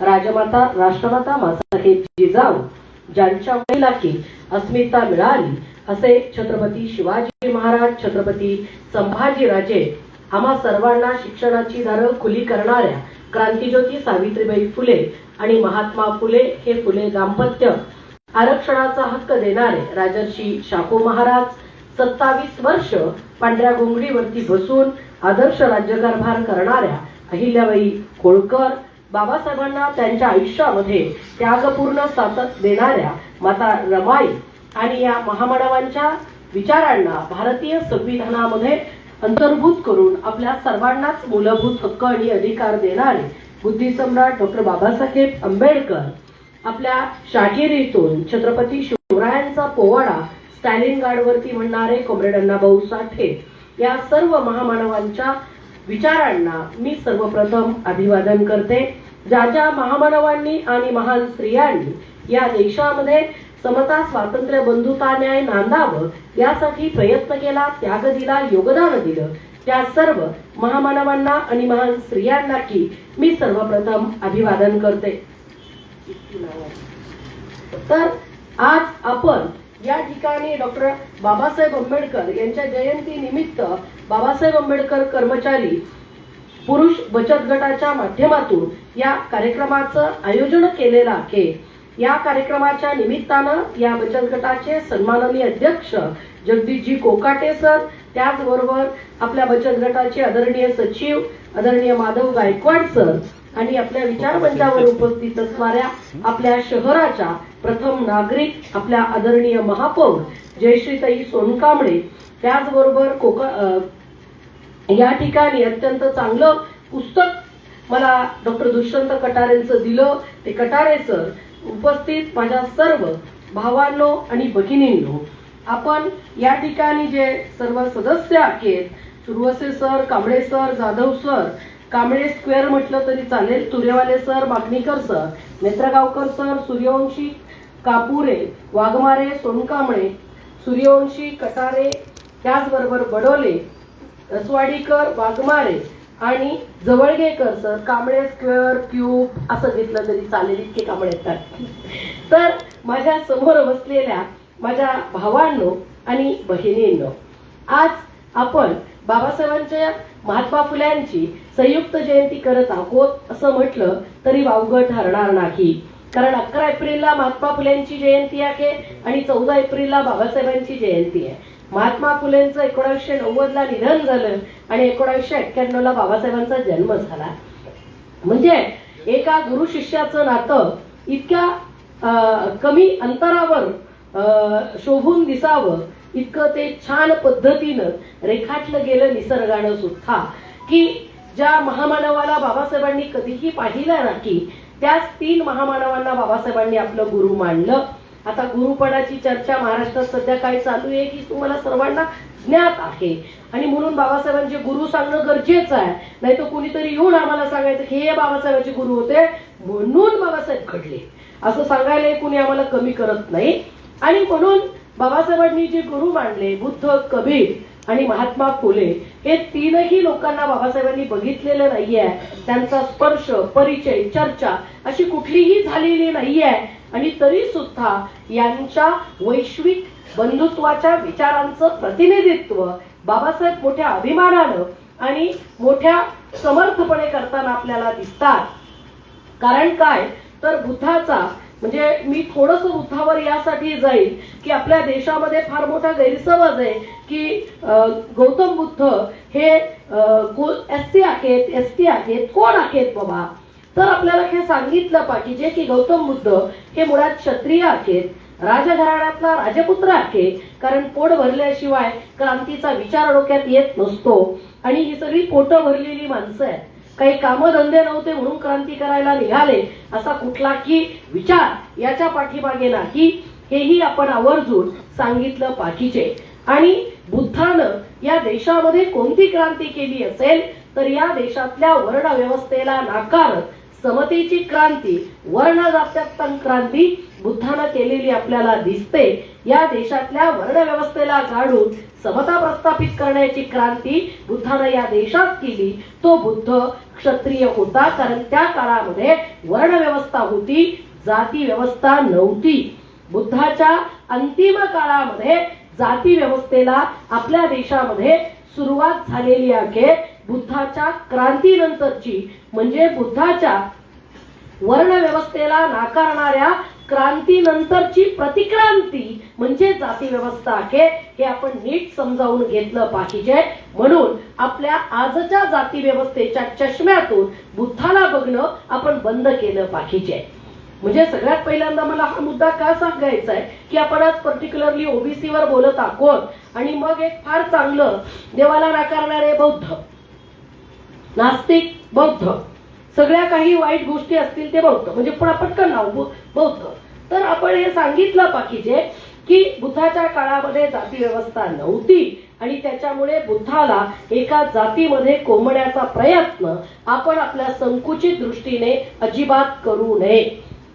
राजमाता राष्ट्रमाता मासाहेब जिजाऊ ज्यांच्या महिला की अस्मिता मिळाली असे छत्रपती शिवाजी महाराज, छत्रपती संभाजीराजे आम्हा सर्वांना शिक्षणाची दारं खुली करणाऱ्या क्रांतिज्योती सावित्रीबाई फुले आणि महात्मा फुले हे फुले दाम्पत्य, आरक्षणाचा हक्क देणारे राजर्षी शाहू महाराज, 27 वर्ष पांढऱ्या घोंगडीवरती बसून आदर्श राज्यकारभार करणाऱ्या अहिल्याबाई होळकर, बाबासाहेबांना त्यांच्या आयुष्यामध्ये त्यागपूर्ण साथ देणाऱ्या माता रमाई आणि या महामानवांच्या विचारांना भारतीय संविधानामध्ये अंतर्भूत करून आपल्या सर्वांनाच मूलभूत हक्क आणि अधिकार देणारे बुद्धिसम्राट डॉक्टर बाबासाहेब आंबेडकर, आपल्या शाहिरीतून छत्रपती शिवरायांचा पोवाडा स्टॅलिनग्राडवरती म्हणणारे कॉम्रेड अण्णाभाऊ साठे, या सर्व महामानवांच्या विचारांना मी सर्वप्रथम अभिवादन करते. ज्या ज्या महामानवांनी आणि महान स्त्रियांनी या देशामध्ये समता, स्वातंत्र्य, बंधुता, न्याय नांदावं यासाठी प्रयत्न केला, त्याग दिला, योगदान दिलं, त्या सर्व महामानवांना आणि महान स्त्रियांना की मी सर्वप्रथम अभिवादन करते. तर आज आपण या ठिकाणी डॉक्टर बाबासाहेब आंबेडकर यांच्या जयंती निमित्त बाबासाहेब आंबेडकर कर्मचारी पुरुष बचत गटाच्या माध्यमातून या कार्यक्रमाचं आयोजन केलेलं आहे. या कार्यक्रमाच्या निमित्तानं या बचत गटाचे सन्माननीय अध्यक्ष जगदीशजी कोकाटे सर, त्याचबरोबर आपल्या बचत गटाचे आदरणीय सचिव आदरणीय माधव गायकवाड सर आणि आपल्या विचारमंचावर उपस्थित असणाऱ्या आपल्या शहराच्या प्रथम नागरिक आपल्या आदरणीय महापौर जयश्रीताई सोनकांबळे, त्याचबरोबर या ठिकाणी अत्यंत चांगलं पुस्तक मला डॉक्टर दुष्यंत कटारेंचं दिलं ते कटारे सर, उपस्थित माझ्या सर्व भावांनो आणि भगिनींनो, आपण या ठिकाणी जे सर्व सदस्य आहेत, Suravase sir, Kamble sir, Jadhav sir, Kamble square म्हटलं तरी चालेल, Turewale sir, Magnikar sir, Netragaonkar sir, Suryavanshi, Kapure, Waghmare, Sonkamble, Suryavanshi, Katare, त्याचबरोबर बडोले, रसवाडीकर, वाघमारे आणि Jawalgekar sir, Kamble square, cube असं घेतलं तरी चालेल, इतके कांबळे येतात. तर माझ्या समोर बसलेल्या माझ्या भावांनो आणि बहिणींनो, आज आपण बाबासाहेबांच्या, महात्मा फुल्यांची संयुक्त जयंती करत आहोत असं म्हटलं तरी वावगं ठरणार नाही. कारण 11 एप्रिलला महात्मा फुल्यांची जयंती आहे आणि 14 एप्रिलला बाबासाहेबांची जयंती आहे. महात्मा फुलेंचं 1990 ला निधन झालं आणि 1991 ला बाबासाहेबांचा जन्म झाला. म्हणजे एका गुरु शिष्याचं नातं इतक्या कमी अंतरावर शोभून दिसावं इतकं ते छान पद्धतीनं रेखाटलं गेलं निसर्गानं सुद्धा, की ज्या महामानवाला बाबासाहेबांनी कधीही पाहिलं नाही त्याच 3 महामानवांना बाबासाहेबांनी आपलं गुरु मानलं. आता गुरुपणाची चर्चा महाराष्ट्रात सध्या काय चालू आहे की तुम्हाला सर्वांना ज्ञात आहे आणि म्हणून बाबासाहेबांचे गुरु सांगणं गरजेचं आहे. नाही तर कुणीतरी येऊन आम्हाला सांगायचं की हे बाबासाहेबांचे गुरु होते म्हणून बाबासाहेब घडले असं सांगायला कुणी आम्हाला कमी करत नाही. आणि म्हणून बाबासाहेबांनी जे गुरु मानले, बुद्ध, कबीर आणि महात्मा फुले, हे 3ही लोकांना बाबासाहेबांनी बघितलेलं नाहीये. त्यांचा स्पर्श, परिचय, चर्चा अशी कुठलीही झालेली नाहीये आणि तरी सुद्धा यांच्या वैश्विक बंधुत्वाच्या विचारांचं प्रतिनिधित्व बाबासाहेब मोठ्या अभिमानानं आणि मोठ्या समर्थपणे करताना आपल्याला दिसतात. कारण काय तर बुद्धाचा, म्हणजे मी थोडस बुद्धावर यासाठी जाईल की आपल्या देशामध्ये फार मोठा गैरसमज आहे की गौतम बुद्ध हे एससी आहेत, एसटी आहेत, कोण आहेत बाबा. तर आपल्याला हे सांगितलं पाहिजे की गौतम बुद्ध हे मुळात क्षत्रिय आहेत, राजघराण्यातला राजपुत्र आहे. कारण पोट भरल्याशिवाय क्रांतीचा विचार डोक्यात येत नसतो आणि ही सगळी पोटं भरलेली माणसं आहेत. काही कामधंदे नव्हते म्हणून क्रांती करायला निघाले असा कुठलाही विचार याच्या पाठीमागे नाही, हेही आपण आवर्जून सांगितलं पाहिजे. आणि बुद्धानं या देशामध्ये कोणती क्रांती केली असेल तर या देशातल्या वर्ण व्यवस्थेला नाकारत समतेची क्रांती, वर्ण जात्यात्तन क्रांती बुद्धानं केलेली आपल्याला दिसते. या देशातल्या वर्ण व्यवस्थेला गाडून समता प्रस्थापित करण्याची क्रांती बुद्धानं या देशात केली. तो बुद्ध क्षत्रिय होता, कारण त्या काळामध्ये वर्ण व्यवस्था होती, जाती व्यवस्था नव्हती. बुद्धाच्या अंतिम काळामध्ये जाती व्यवस्थेला आपल्या देशामध्ये सुरुवात झालेली आहे. बुद्धाच्या क्रांतीनंतरची म्हणजे बुद्धाच्या वर्ण व्यवस्थेला नाकारणाऱ्या क्रांतीनंतरची प्रतिक्रांती म्हणजे जाती व्यवस्था आहे. हे आपण नीट समजावून घेतलं पाहिजे. म्हणून आपल्या आजच्या जाती व्यवस्थेच्या चष्म्यातून बुद्धाला बघणं आपण बंद केलं पाहिजे. म्हणजे सगळ्यात पहिल्यांदा मला हा मुद्दा का सांगायचा आहे की आपण आज पर्टिक्युलरली ओबीसी वर बोलत आहोत आणि मग एक फार चांगलं देवाला नाकारणारे बौद्ध, नास्तिक बौद्ध, सगळ्या काही वाईट गोष्टी असतील ते बौद्ध, म्हणजे पुन्हा पटकन नाव बौद्ध. तर आपण हे सांगितलं पाहिजे की बुद्धाच्या काळामध्ये जाती व्यवस्था नव्हती आणि त्याच्यामुळे बुद्धाला एका जातीमध्ये कोंबण्याचा प्रयत्न आपण आपल्या संकुचित दृष्टीने अजिबात करू नये.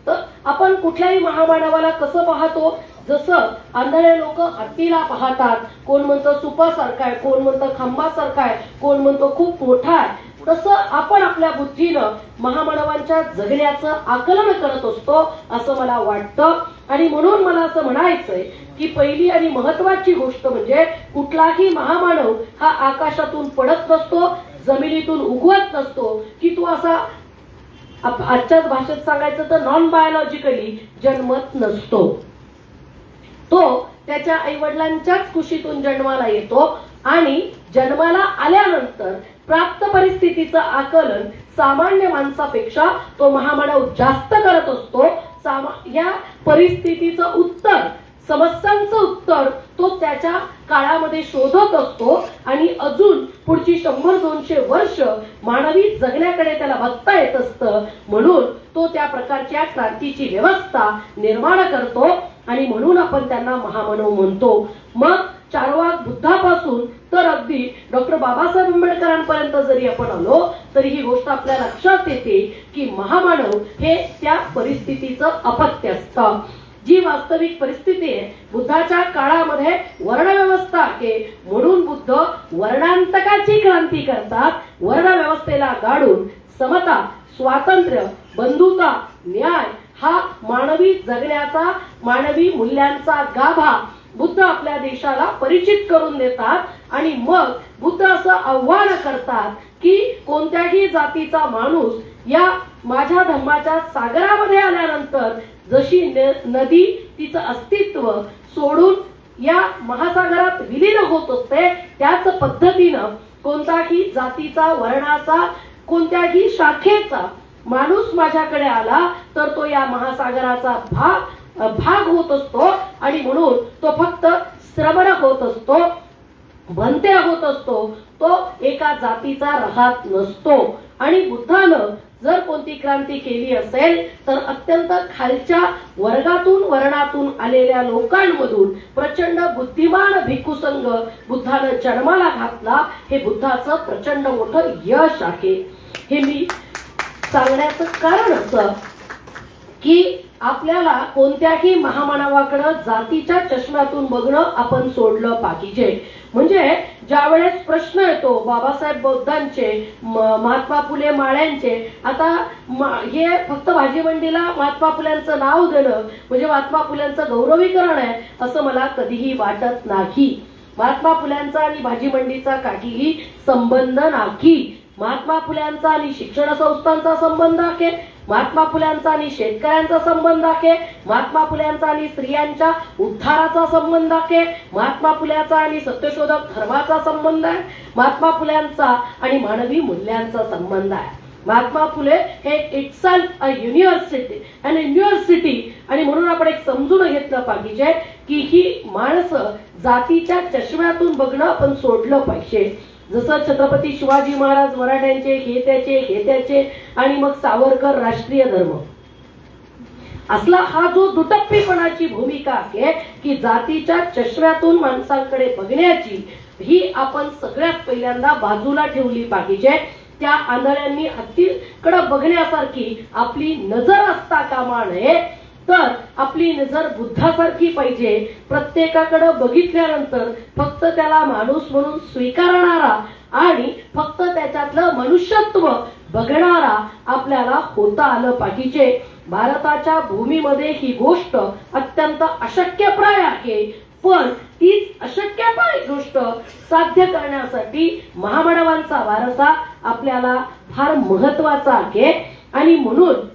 तर आपण कुठल्याही महामानवाला कसं पाहतो, जसं आंधळे लोक हत्तीला पाहतात, कोण म्हणतं सुपासारखा आहे, कोण म्हणतं खांबासारखा आहे, कोण म्हणतो खूप मोठा आहे, तसं आपण आपल्या बुद्धीनं महामानवांच्या जगण्याचं आकलन करत असतो असं मला वाटतं. आणि म्हणून मला असं म्हणायचंय की पहिली आणि महत्वाची गोष्ट म्हणजे कुठलाही महामानव हा आकाशातून पडत नसतो, जमिनीतून उगवत नसतो की तो असा आजच्याच भाषेत सांगायचं तर नॉन बायोलॉजिकली जन्मत नसतो. तो त्याच्या आई वडिलांच्याच कुशीतून जन्माला येतो आणि जन्माला आल्यानंतर प्राप्त परिस्थितीचं आकलन सामान्य माणसापेक्षा तो महामानव जास्त करत असतो. या परिस्थितीचं उत्तर, समस्यांचं उत्तर तो त्याच्या काळामध्ये शोधत असतो आणि अजून पुढची 100-200 वर्ष मानवी जगण्याकडे त्याला बघता येत असतं. म्हणून तो त्या प्रकारच्या क्रांतीची व्यवस्था निर्माण करतो आणि म्हणून आपण त्यांना महामानव म्हणतो. मग चार्वाक बुद्धापासून तर अगदी डॉक्टर बाबासाहेब आंबेडकरांपर्यंत जरी आपण आलो तरी ही गोष्ट आपल्या लक्षात येते की महामानव हे त्या परिस्थितीचं अपत्य असतं. जी वास्तविक परिस्थिती आहे बुद्धाच्या काळामध्ये वर्णव्यवस्था आहे, म्हणून बुद्ध वर्णांतकाची क्रांती करतात. वर्ण व्यवस्थेला गाडून समता, स्वातंत्र्य, बंधुता, न्याय हा मानवी जगण्याचा, मानवी मूल्यांचा गाभा बुद्ध आपल्या देशाला परिचित करून देतात. आणि मग बुद्ध असं आव्हान करतात की कोणत्याही जातीचा माणूस या माझ्या धम्माच्या सागरामध्ये आल्यानंतर जशी नदी तिचं अस्तित्व सोडून या महासागरात विलीन होत असते, त्याच पद्धतीनं कोणताही जातीचा, वर्णाचा, कोणत्याही शाखेचा माणूस माझ्याकडे आला तर तो या महासागराचा भाग होत असतो आणि म्हणून तो फक्त श्रवण होत असतो, भंते होत असतो, तो एका जातीचा राहत नसतो. आणि बुद्धानं जर कोणती क्रांती केली असेल तर अत्यंत खालच्या वर्गातून, वर्णातून आलेल्या लोकांमधून प्रचंड बुद्धिमान भिक्खुसंघ बुद्धानं जन्माला घातला. हे बुद्धाचं प्रचंड मोठं यश आहे. हे मी सांगण्याचं कारण असं की आपल्याला कोणत्याही महामानवाकडे जातीच्या चष्म्यातून बघणं आपण सोडलं पाहिजे. म्हणजे ज्यावेळेस प्रश्न येतो बाबासाहेब बौद्धांचे, महात्मा फुले माळ्यांचे, आता हे फक्त भाजी मंडीला महात्मा फुल्यांचं नाव देणं म्हणजे महात्मा फुल्यांचं गौरवीकरण आहे असं मला कधीही वाटत नाही. महात्मा फुल्यांचा आणि भाजी मंडीचा काहीही संबंध नाही. महात्मा फुल्यांचा आणि शिक्षण संस्थांचा संबंध आहे, महात्मा फुल्यांचा आणि शेतकऱ्यांचा संबंध आहे, महात्मा फुल्यांचा आणि स्त्रियांच्या उद्धाराचा संबंध आहे, महात्मा फुल्यांचा आणि सत्यशोधक धर्माचा संबंध आहे, महात्मा फुल्यांचा आणि मानवी मूल्यांचा संबंध आहे. महात्मा फुले हे इटसेल्फ अ युनिव्हर्सिटी आणि म्हणून आपण एक समजून घेतलं पाहिजे की ही माणसं जातीच्या चष्म्यातून बघणं आपण सोडलं पाहिजे. जसं छत्रपती शिवाजी महाराज मराठ्यांचे, हे त्याचे आणि मग सावरकर राष्ट्रीय धर्म असला हा जो दुटप्पीपणाची भूमिका आहे की जातीच्या चष्म्यातून माणसांकडे बघण्याची, ही आपण सगळ्यात पहिल्यांदा बाजूला ठेवली पाहिजे. त्या आंधळ्यांनी हत्तीकडे बघण्यासारखी आपली नजर असता कामा नये, तर आपली नजर बुद्धासारखी पाहिजे. प्रत्येकाकडे बघितल्यानंतर फक्त त्याला माणूस म्हणून स्वीकारणारा आणि फक्त त्याच्यातलं मनुष्यत्व बघणारा आपल्याला होता आलं पाहिजे. भारताच्या भूमीमध्ये ही गोष्ट अत्यंत अशक्यप्राय आहे, पण तीच अशक्यप्राय गोष्ट साध्य करण्यासाठी महामानवांचा वारसा आपल्याला फार महत्वाचा आहे. आणि म्हणून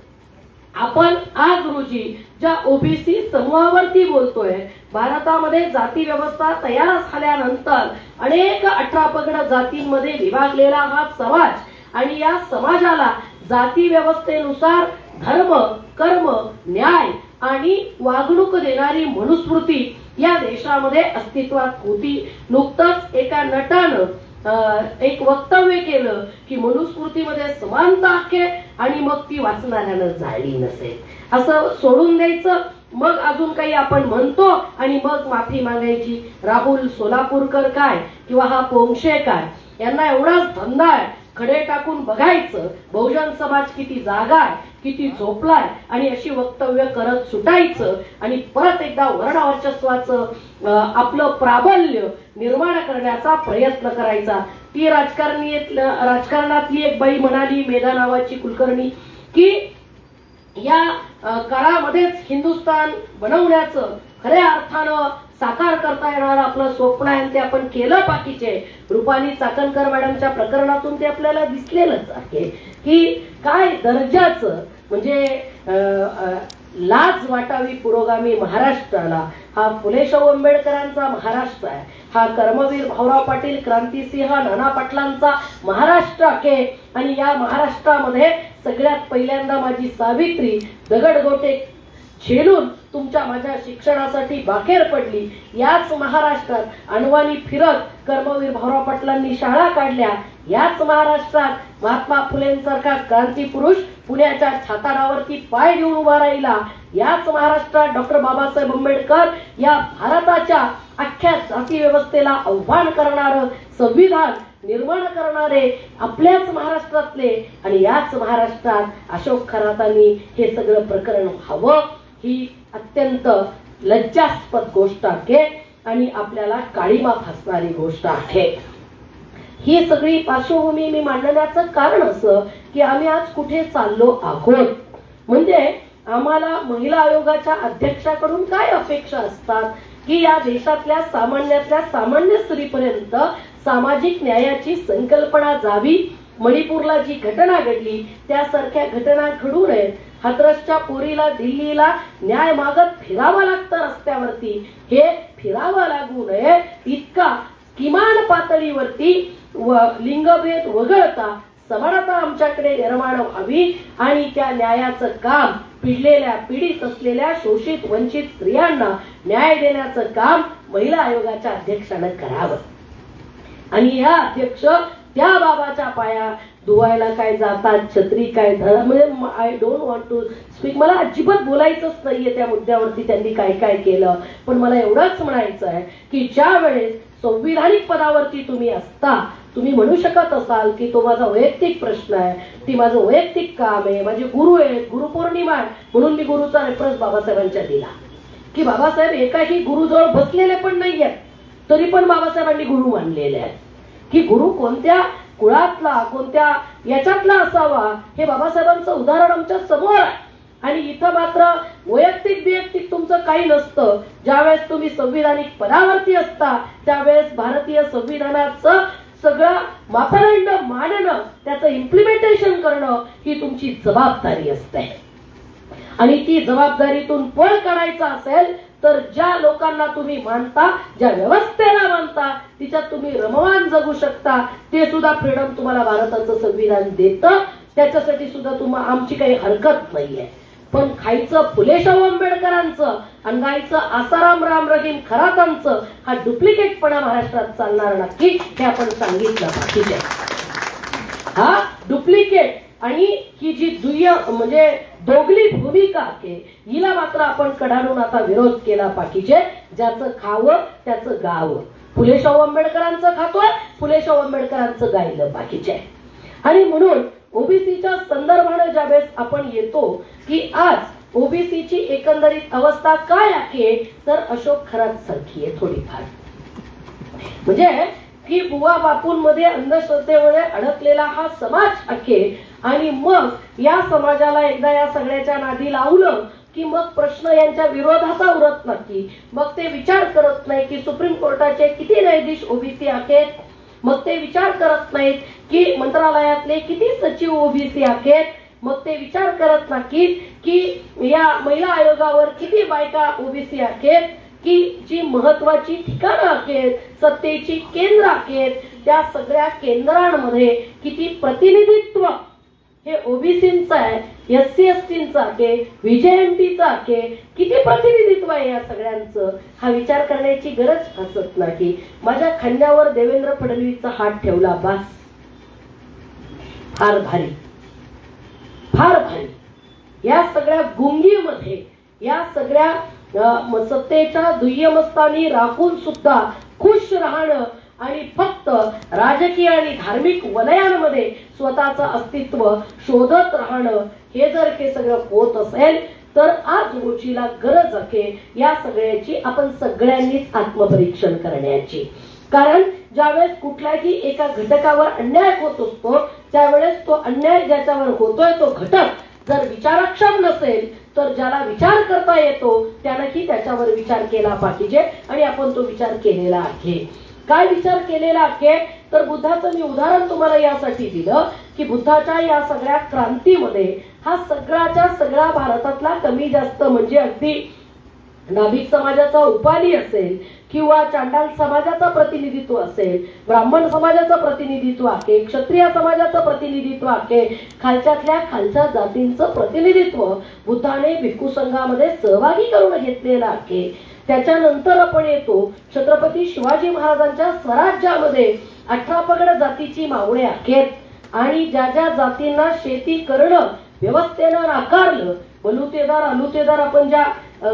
आपण आज रोजी ज्या ओबीसी समूहावरती बोलतोय, भारतामध्ये जाती व्यवस्था तयार झाल्यानंतर अनेक 18 पगड जातींमध्ये विभागलेला हा समाज आणि या समाजाला जाती व्यवस्थेनुसार धर्म, कर्म, न्याय आणि वागणूक देणारी मनुस्मृती या देशामध्ये अस्तित्वात होती. नुकतंच एका नटानं एक वक्तव्य केलं की मनुस्मृतीमध्ये समानता आहे आणि मग ती वाचणाऱ्यानं जाळली नसेल, असं सोडून द्यायचं. मग अजून काही आपण म्हणतो आणि मग माफी मागायची. राहुल सोलापूरकर काय किंवा हा पोंक्षे काय, यांना एवढाच धंदा आहे खडे टाकून बघायचं बहुजन समाज किती जागा आहे, किती झोपलाय, आणि अशी वक्तव्य करत सुटायचं आणि परत एकदा वर्णवर्चस्वाचं आपलं प्राबल्य निर्माण करण्याचा प्रयत्न करायचा. ती राजकारणातली एक बाई म्हणाली, मेधा नावाची कुलकर्णी, की या काळामध्येच हिंदुस्थान बनवण्याचं खऱ्या अर्थानं साकार करता येणार आपलं स्वप्न आहे, ते आपण केलं पाहिजे. रुपाली चाकणकर मॅडमच्या प्रकरणातून ते आपल्याला दिसलेलंच आहे की काय दर्जाचं म्हणजे लाज वाटावी पुरोगामी महाराष्ट्राला. हा फुले शाहू आंबेडकरांचा महाराष्ट्र आहे, हा कर्मवीर भाऊराव पाटील, क्रांतिसिंह, नाना पाटलांचा महाराष्ट्र आहे. आणि या महाराष्ट्रामध्ये सगळ्यात पहिल्यांदा माझी सावित्री दगडगोटे झेलून तुमच्या माझ्या शिक्षणासाठी बाहेर पडली. याच महाराष्ट्रात अनवाणी फिरत कर्मवीर भाऊराव पाटलांनी शाळा काढल्या. याच महाराष्ट्रात महात्मा फुलेंसारखा क्रांती पुरुष पुण्याच्या छाताडावरती पाय घेऊन उभा राहिला. याच महाराष्ट्रात डॉक्टर बाबासाहेब आंबेडकर या भारताच्या अख्ख्या जाती व्यवस्थेला आव्हान करणारं संविधान निर्माण करणारे आपल्याच महाराष्ट्रातले, आणि याच महाराष्ट्रात अशोक खरातांनी हे सगळं प्रकरण व्हावं, ही अत्यंत लज्जास्पद गोष्ट आहे आणि आपल्याला काळीमा फासणारी गोष्ट आहे. ही सगळी पार्श्वभूमी मी मांडण्याचं कारण असं की आम्ही आज कुठे चाललो आहोत. म्हणजे आम्हाला महिला आयोगाच्या अध्यक्षाकडून काय अपेक्षा असतात की या देशातल्या सामान्यातल्या सामान्य स्त्रीपर्यंत सामाजिक न्यायाची संकल्पना जावी. मणिपूरला जी घटना घडली त्यासारख्या घटना घडू नयेत. हाथरसच्या पोरीला दिल्लीला न्याय मागत फिरावं लागतं रस्त्यावरती, हे फिरावं लागू नये इतका किमान पातळीवरती लिंगभेद वगळता समानता आमच्याकडे निर्माण व्हावी आणि त्या न्यायाचं काम पीडित असलेल्या शोषित वंचित स्त्रियांना न्याय देण्याचं काम महिला आयोगाच्या अध्यक्षानं करावं. आणि या अध्यक्ष त्या बाबाच्या पाया धुवायला काय जातात, छत्री काय धरा, म्हणजे I don't want to speak, मला अजिबात बोलायचंच नाहीये त्या मुद्द्यावरती त्यांनी काय काय केलं. पण मला एवढंच म्हणायचं आहे की ज्या वेळेस संविधानिक पदावरती तुम्ही असता, तुम्ही म्हणू शकत असाल की तो माझा वैयक्तिक प्रश्न आहे, ती माझं वैयक्तिक काम आहे, माझे गुरु आहेत, गुरुपौर्णिमा आहे म्हणून मी गुरुचा रेफरन्स बाबासाहेबांच्या दिला की बाबासाहेब एकाही गुरुजवळ बसलेले पण नाही आहेत, तरी पण बाबासाहेबांनी गुरु मानलेले आहेत. की गुरु कोणत्या कुळातला, कोणत्या याच्यातला असावा हे बाबासाहेबांचं उदाहरण आमच्या समोर आहे. आणि इथं मात्र वैयक्तिक तुमचं काही नसतं. ज्यावेळेस तुम्ही संविधानिक पदावरती असता त्यावेळेस भारतीय संविधानाचं सगळं मापदंड मांडणं, त्याचं इम्प्लिमेंटेशन करणं ही तुमची जबाबदारी असते. आणि ती जबाबदारीतून पळ काढायचा असेल तर ज्या लोकांना तुम्ही मानता, ज्या व्यवस्थेला मानता, तिच्यात तुम्ही रममान जगू शकता. ते सुद्धा फ्रीडम तुम्हाला भारताचं संविधान देतं, त्याच्यासाठी सुद्धा आमची काही हरकत नाहीये. पण खायचं फुले शाहू आंबेडकरांचं आणि गायचं आसाराम राम रहीम खरातांचं हा डुप्लिकेटपणा महाराष्ट्रात चालणार नक्की, हे आपण सांगितलं पाहिजे. हा डुप्लिकेट आणि ही जी म्हणजे दोगली भूमिका आहे हिला मात्र आपण कडाडून आता विरोध केला पाहिजे. ज्याचं खावं त्याचं गावं. फुले शाहू आंबेडकरांचं खातोय, फुले शाहू आंबेडकरांचं गायलं पाहिजे. आणि म्हणून ओबीसीच्या संदर्भाने ज्यावेळेस आपण येतो की आज ओबीसीची एकंदरीत अवस्था काय आहे, तर अशोक खरात सारखी आहे थोडीफार. म्हणजे की बुवा बापूंमध्ये अंधश्रद्धेमुळे अडकलेला हा समाज आहे आणि मग या समाजाला एकदा या सगळ्याच्या नादी लावलं की मग प्रश्न यांच्या विरोधाचा उरत नाही. मग ते विचार करत नाही की सुप्रीम कोर्टाचे किती न्यायाधीश ओबीसी आहेत, मग ते विचार करत नाहीत की मंत्रालयातले किती सचिव ओबीसी आहेत, मग ते विचार करत नाहीत की या महिला आयोगावर किती बायका ओबीसी आहेत, की जी महत्वाची ठिकाणं आहेत, सत्तेची केंद्र आहेत, त्या सगळ्या केंद्रांमध्ये किती प्रतिनिधित्व हे ओबीसींचं आहे, एससी एसटींचं आहे, व्हीजेएनटीचं आहे, किती प्रतिनिधित्व आहे या सगळ्यांचं, हा विचार करण्याची गरज भासत नाही. माझ्या खांद्यावर देवेंद्र फडणवीसचा हात ठेवला, बास, फार भारी, फार भारी. या सगळ्या गुंगीमध्ये, या सगळ्या सत्तेच्या दुय्यमस्थानी राखून सुद्धा खुश राहणं आणि फक्त राजकीय आणि धार्मिक वलयांमध्ये स्वतःचं अस्तित्व शोधत राहणं, हे जर हे सगळं होत असेल तर आज रोजीला गरज आहे या सगळ्याची आपण सगळ्यांनीच आत्मपरीक्षण करण्याची. कारण ज्यावेळेस कुठल्याही एका घटकावर अन्याय होत असतो त्यावेळेस तो अन्याय ज्याच्यावर होतोय तो घटक जर विचारक्षम नसेल तर ज्याला विचार करता येतो त्यानंही त्याच्यावर विचार केला पाहिजे आणि आपण तो विचार केलेला आहे. काय विचार केलेला आहे, तर बुद्धाचं मी उदाहरण तुम्हाला यासाठी दिलं की बुद्धाच्या या सगळ्या क्रांतीमध्ये हा सगळ्याच्या सगळा भारतातला कमी जास्त म्हणजे अगदी नाभिक समाजाचा उपाली असेल किंवा चांडाल समाजाचा प्रतिनिधित्व असेल, ब्राह्मण समाजाचं प्रतिनिधित्व आहे, क्षत्रिय समाजाचं प्रतिनिधित्व आहे, खालच्यातल्या खालच्या जातींचं प्रतिनिधित्व बुद्धाने भिक्खू संघामध्ये सहभागी करून घेतलेलं आहे. त्याच्यानंतर आपण येतो छत्रपती शिवाजी महाराजांच्या स्वराज्यामध्ये 18 पगड जातीची मावळे आहेत आणि ज्या ज्या जातींना शेती करणं व्यवस्थेनं नाकारलं, बलुतेदार अलुतेदार आपण ज्या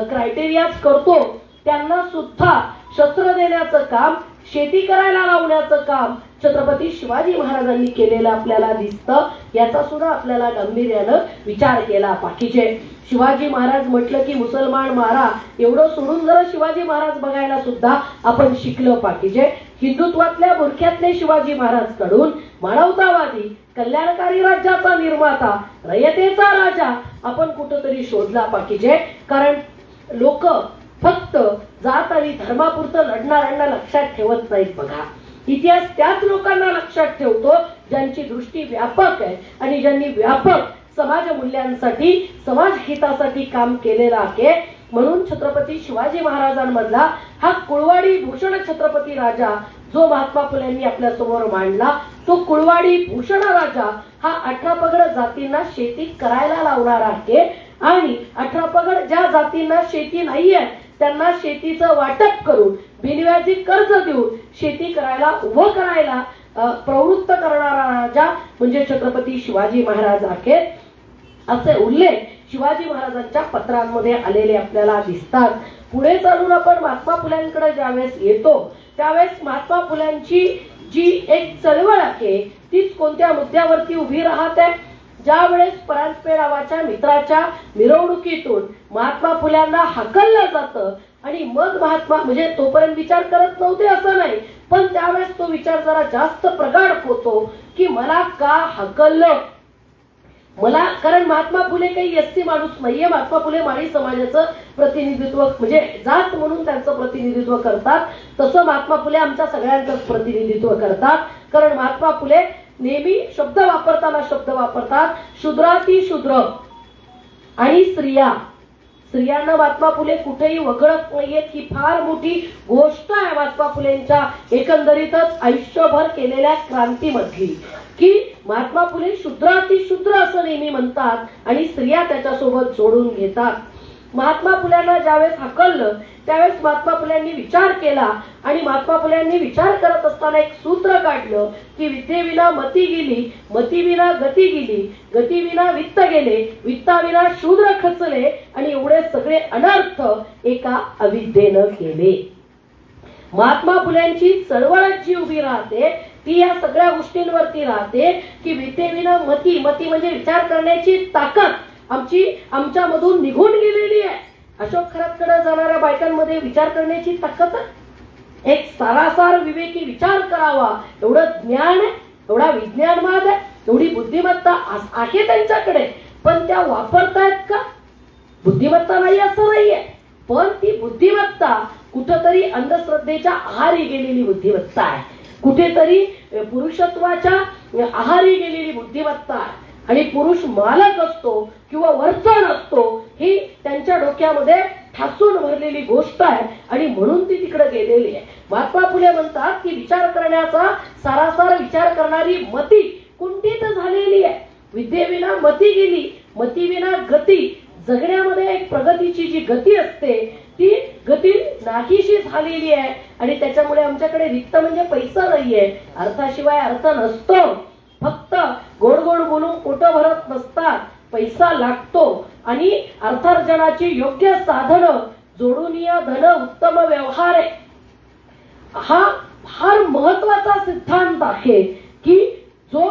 क्रायटेरियाज करतो त्यांना सुद्धा शस्त्र देण्याचं काम, शेती करायला लावण्याचं काम छत्रपती शिवाजी महाराजांनी केलेलं आपल्याला दिसतं. याचा सुद्धा आपल्याला गांभीर्यानं विचार केला पाहिजे. शिवाजी महाराज म्हटलं की मुसलमान मारा एवढं सोडून जरा शिवाजी महाराज बघायला सुद्धा आपण शिकलं पाहिजे. हिंदुत्वातल्या बुरख्यातले शिवाजी महाराज कडून मानवतावादी कल्याणकारी राज्याचा निर्माता, रयतेचा राजा आपण कुठंतरी शोधला पाहिजे. कारण लोक फक्त जात आणि धर्मापुरतं लढणाऱ्यांना लक्षात ठेवत नाहीत. बघा, इतिहास त्याच लोकांना लक्षात ठेवतो ज्यांची दृष्टी व्यापक आहे आणि ज्यांनी व्यापक समाज मूल्यांसाठी, समाज हितासाठी काम केलेलं आहे. म्हणून छत्रपती शिवाजी महाराजांमधला हा कुळवाडी भूषण छत्रपती राजा जो महात्मा फुलेंनी आपल्या समोर मांडला, तो कुळवाडी भूषण राजा हा 18 पगड जातींना शेती करायला लावणार आहे आणि 18 पगड ज्या जातींना शेती नाहीये त्यांना शेतीचं वाटप करून बिनव्याजी कर्ज देऊन शेती करायला उभं करायला प्रवृत्त करणारा राजा म्हणजे छत्रपती शिवाजी महाराज आहेत. असे उल्लेख शिवाजी महाराजांच्या पत्रांमध्ये आलेले आपल्याला दिसतात. पुढे चालून आपण महात्मा फुल्यांकडे ज्यावेळेस येतो त्यावेळेस महात्मा फुल्यांची जी एक चळवळ आहे तीच कोणत्या मुद्द्यावरती उभी राहते. ज्या वेळेस परांजपे नावाच्या मित्राच्या मिरवणुकीतून महात्मा फुल्यांना हाकललं जातं आणि मग महात्मा म्हणजे तोपर्यंत विचार करत नव्हते असं नाही, पण त्यावेळेस तो विचार जरा जास्त प्रगाढ होतो की मला का हाकललं, मला, कारण महात्मा फुले काही एससी माणूस नाहीये. महात्मा फुले माळी समाजाचं प्रतिनिधित्व म्हणजे जात म्हणून त्यांचं प्रतिनिधित्व करतात. तसं महात्मा फुले आमच्या सगळ्यांचं प्रतिनिधित्व करतात. कारण महात्मा फुले नेहमी शब्द वापरतात शूद्राती शूद्र आणि स्त्रिया. स्त्रियांना महात्मा फुले कुठेही वगळत नाहीयेत. ही फार मोठी गोष्ट आहे महात्मा फुलेंच्या एकंदरीतच आयुष्यभर केलेल्या क्रांतीमधली की महात्मा फुले शूद्राती शूद्र असं नेहमी म्हणतात आणि स्त्रिया त्याच्यासोबत जोडून घेतात. महात्मा फुल्यांना ज्यावेळेस हाकललं त्यावेळेस महात्मा फुल्यांनी विचार केला आणि महात्मा फुल्यांनी विचार करत असताना एक सूत्र काढलं की विद्येविना मती गेली, मतीविना गती गेली, गतीविना वित्त गेले, वित्ताविना शूद्र खचले आणि एवढे सगळे अनर्थ एका अविद्येनं केले. महात्मा फुल्यांची चळवळ जी उभी राहते ती या सगळ्या गोष्टींवरती राहते की विद्येविना मती म्हणजे विचार करण्याची ताकद आमच्यामधून निघून गेलेली आहे. अशोक खरातकडे जाणाऱ्या बायकांमध्ये विचार करण्याची ताकद आहे. एक सारासार विवेकी विचार करावा एवढं ज्ञान आहे, एवढा विज्ञानवाद आहे, एवढी बुद्धिमत्ता आहे त्यांच्याकडे, पण त्या वापरतायत का? बुद्धिमत्ता नाही असं नाहीये, पण ती बुद्धिमत्ता कुठेतरी अंधश्रद्धेच्या आहारी गेलेली बुद्धिमत्ता आहे, कुठेतरी पुरुषत्वाच्या आहारी गेलेली बुद्धिमत्ता आहे. आणि पुरुष मालक असतो किंवा वर्चन असतो ही त्यांच्या डोक्यामध्ये ठासून भरलेली गोष्ट आहे आणि म्हणून ती तिकडे गेलेली आहे. महात्मा फुले म्हणतात की विचार करण्याचा सारासार विचार करणारी मती कुंठित झालेली आहे. विद्येविना मती गेली, मतीविना गती. जगण्यामध्ये एक प्रगतीची जी गती असते ती गती नाहीशी झालेली आहे आणि त्याच्यामुळे आमच्याकडे रिक्त म्हणजे पैसा नाहीये, अर्थाशिवाय अर्थ नसतो. फक्त गोड गोड बोलून पोट भरत नसतात, पैसा लागतो आणि अर्थार्जनाची योग्य साधन जोडून या धन उत्तम व्यवहार आहे. हा फार महत्वाचा सिद्धांत आहे की जो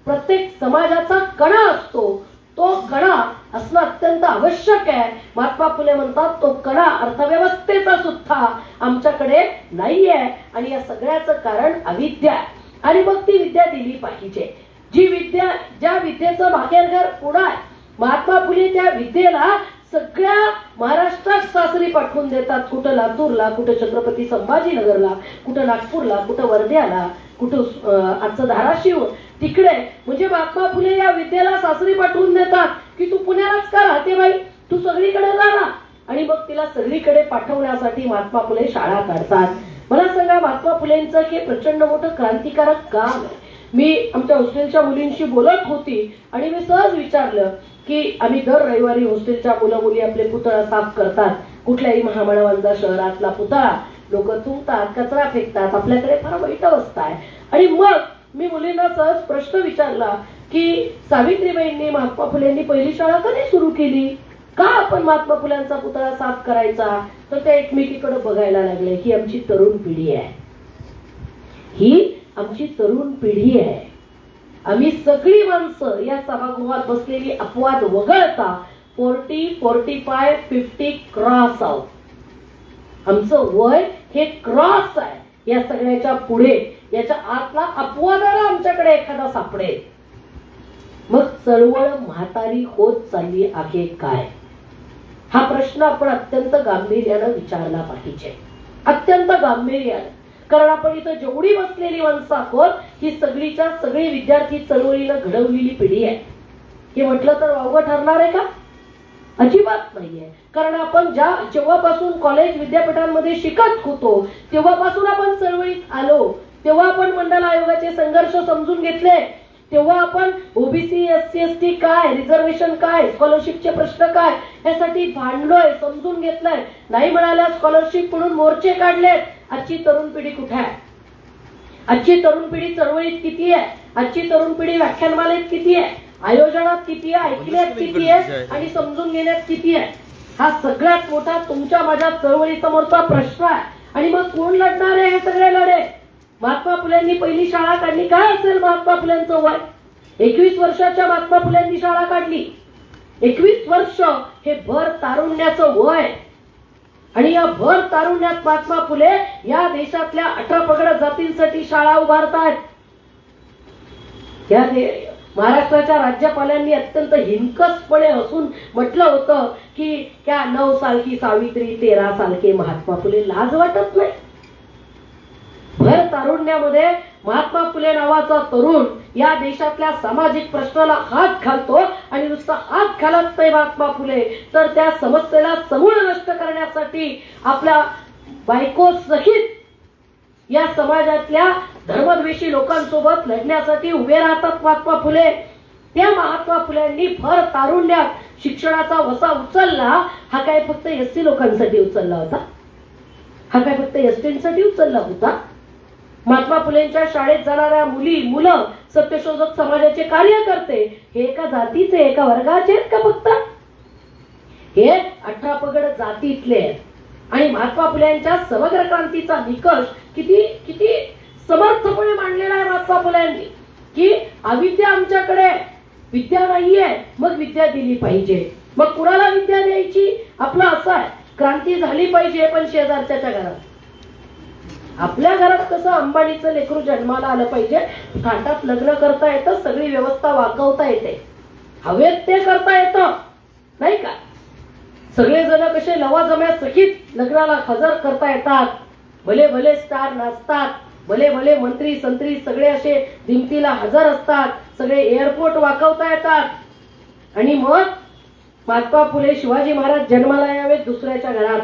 प्रत्येक समाजाचा कणा असतो तो कणा असणं अत्यंत आवश्यक आहे. महात्मा फुले म्हणतात तो कणा अर्थव्यवस्थेचा सुद्धा आमच्याकडे नाहीये आणि या सगळ्याचं कारण अविद्या आहे. आणि मग ती विद्या दिली पाहिजे. जी विद्या, ज्या विद्येचं माहेरघर पुणे आहे, महात्मा फुले त्या विद्येला सगळ्या महाराष्ट्रात सासरी पाठवून देतात. कुठं लातूरला, कुठं छत्रपती संभाजीनगरला, कुठं नागपूरला, कुठं वर्ध्याला, कुठं आजचं धाराशिव तिकडे. म्हणजे महात्मा फुले या विद्येला सासरी पाठवून देतात की तू पुण्यालाच का राहते बाई, तू सगळीकडे जा ना. आणि मग तिला सगळीकडे पाठवण्यासाठी महात्मा फुले शाळा काढतात. मला सांगा महात्मा फुलेंचं हे प्रचंड मोठं क्रांतिकारक काम आहे. मी आमच्या हॉस्टेलच्या मुलींशी बोलत होती आणि मी सहज विचारलं की आम्ही दर रविवारी हॉस्टेलच्या मुलं मुली आपले पुतळा साफ करतात. कुठल्याही महामानवांचा शहरातला पुतळा लोक थुंकतात, कचरा फेकतात, आपल्याकडे फार वाईट अवस्था आहे. आणि मग मी मुलींना सहज प्रश्न विचारला की सावित्रीबाईंनी, महात्मा फुलेंनी पहिली शाळा कधी सुरू केली, का आपण महात्मा फुल्यांचा पुतळा साफ करायचा? तर त्या एकमेकीकडे बघायला लागले. ही आमची तरुण पिढी आहे, ही आमची तरुण पिढी आहे. आम्ही सगळी माणसं या सभागृहात बसलेली अपवाद वगळता 40, 45, 50 क्रॉस आहोत. आमचं वय हे क्रॉस आहे. या सगळ्याच्या पुढे याच्या आतला अपवादाला आमच्याकडे एखादा सापडेल. मग चळवळ म्हातारी होत चालली आहे काय? हा प्रश्न आपण अत्यंत गांभीर्यानं विचारला पाहिजे, अत्यंत गांभीर्यानं. कारण आपण इथं जेवढी बसलेली माणसं आहोत ही सगळीच्या सगळी विद्यार्थी चळवळीनं घडवलेली पिढी आहे. हे म्हटलं तर वावगं ठरणार आहे का? अजिबात नाहीये. कारण आपण जेव्हापासून कॉलेज विद्यापीठांमध्ये शिकत होतो तेव्हापासून आपण चळवळीत आलो, तेव्हा आपण मंडल आयोगाचे संघर्ष समजून घेतले, तेव्हा आपण ओबीसी, एससी, एसटी काय, रिझर्वेशन काय, स्कॉलरशिपचे प्रश्न काय यासाठी भांडलोय, समजून घेतलंय. नाही म्हणाल्या स्कॉलरशिप म्हणून मोर्चे काढलेत. आजची तरुण पिढी कुठे आहे? आजची तरुण पिढी चळवळीत किती आहे? आजची तरुण पिढी व्याख्यानमालेत किती आहे? आयोजनात किती आहे? ऐकण्यात किती आहे? आणि समजून घेण्यात किती आहे? हा सगळ्यात मोठा तुमच्या माझ्या चळवळी समोरचा प्रश्न आहे. आणि मग कोण लढणार आहे हे सगळे लढे? महात्मा फुल्यांनी पहिली शाळा काढली. काय असेल महात्मा फुल्यांचं वय? 21 वर्षाच्या महात्मा फुल्यांनी शाळा काढली. 21 वर्ष हे भर तारुण्याचं वय. आणि या भर तारुण्यात महात्मा फुले या देशातल्या 18 पगड जातींसाठी शाळा उभारतात. या महाराष्ट्राच्या राज्यपालांनी अत्यंत हिंकसपणे हसून म्हटलं होतं की क्या 9 साल की सावित्री 13 साल के महात्मा फुले. लाज वाटत नाही? भर तारुण्यामध्ये महात्मा फुले नावाचा तरुण या देशातल्या सामाजिक प्रश्नाला हात घालतो आणि नुसता हात घालत नाही महात्मा फुले, तर त्या समस्येला समूळ नष्ट करण्यासाठी आपल्या बायको सहित या समाजातल्या धर्मद्वेषी लोकांसोबत लढण्यासाठी उभे राहतात महात्मा फुले. त्या महात्मा फुल्यांनी भर तारुण्यात शिक्षणाचा वसा उचलला. हा काय फक्त एससी लोकांसाठी उचलला होता? हा काय फक्त एसटींसाठी उचलला होता? महात्मा फुलेंच्या शाळेत जाणाऱ्या मुली, मुलं, सत्यशोधक समाजाचे कार्यकर्ते हे एका जातीचे, एका वर्गाचे आहेत का फक्त? हे 18 पगड जातीतले आहेत. आणि महात्मा फुल्यांच्या समग्र क्रांतीचा निकष किती समर्थपणे मांडलेला आहे महात्मा फुल्यांनी की अविद्या आमच्याकडे, विद्या नाहीये, मग विद्या दिली पाहिजे. मग कुणाला विद्या द्यायची? आपलं असं आहे, क्रांती झाली पाहिजे पण शेजारच्या घरात. आपल्या घरात कसं अंबानीचं लेकरू जन्माला आलं पाहिजे, थाटात लग्न करता येतं, सगळी व्यवस्था वाकवता येते, हवेत ते करता येतं नाही का. सगळे जण कसे लवाजम्या सखीत लग्नाला हजर करता येतात, भले भले स्टार नाचतात, भले भले मंत्री संत्री सगळे असे दिमतीला हजर असतात, सगळे एअरपोर्ट वाकवता येतात. आणि मग महात्मा फुले शिवाजी महाराज जन्माला यावेत दुसऱ्याच्या घरात.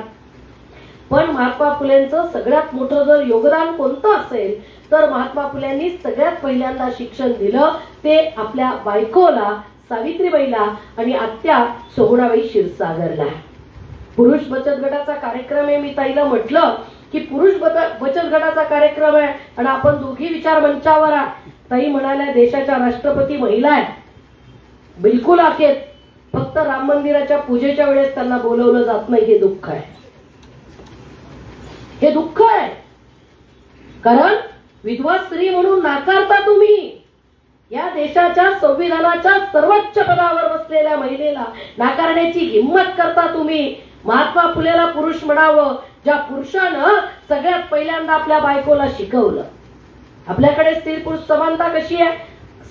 पण महात्मा फुलेंचं सगळ्यात मोठं जर योगदान कोणतं असेल तर महात्मा फुल्यांनी सगळ्यात पहिल्यांदा शिक्षण दिलं ते आपल्या बायकोला सावित्रीबाईला आणि आत्या सोगुणाबाई क्षीरसागरला. पुरुष बचत गटाचा कार्यक्रम आहे, मी ताईला म्हटलं की पुरुष बचत गटाचा कार्यक्रम आहे आणि आपण दोघी विचार मंचावर आहे. ताई म्हणाल्या देशाच्या राष्ट्रपती महिला आहे. बिलकुल आहेत, फक्त राम मंदिराच्या पूजेच्या वेळेस त्यांना बोलवलं जात नाही, हे दुःख आहे, हे दुःख आहे. कारण विधवा स्त्री म्हणून नाकारता तुम्ही. या देशाच्या संविधानाच्या सर्वोच्च पदावर बसलेल्या महिलेला नाकारण्याची हिंमत करता तुम्ही. महात्मा फुलेला पुरुष म्हणावं ज्या पुरुषानं सगळ्यात पहिल्यांदा आपल्या बायकोला शिकवलं. आपल्याकडे स्त्री पुरुष समानता कशी आहे?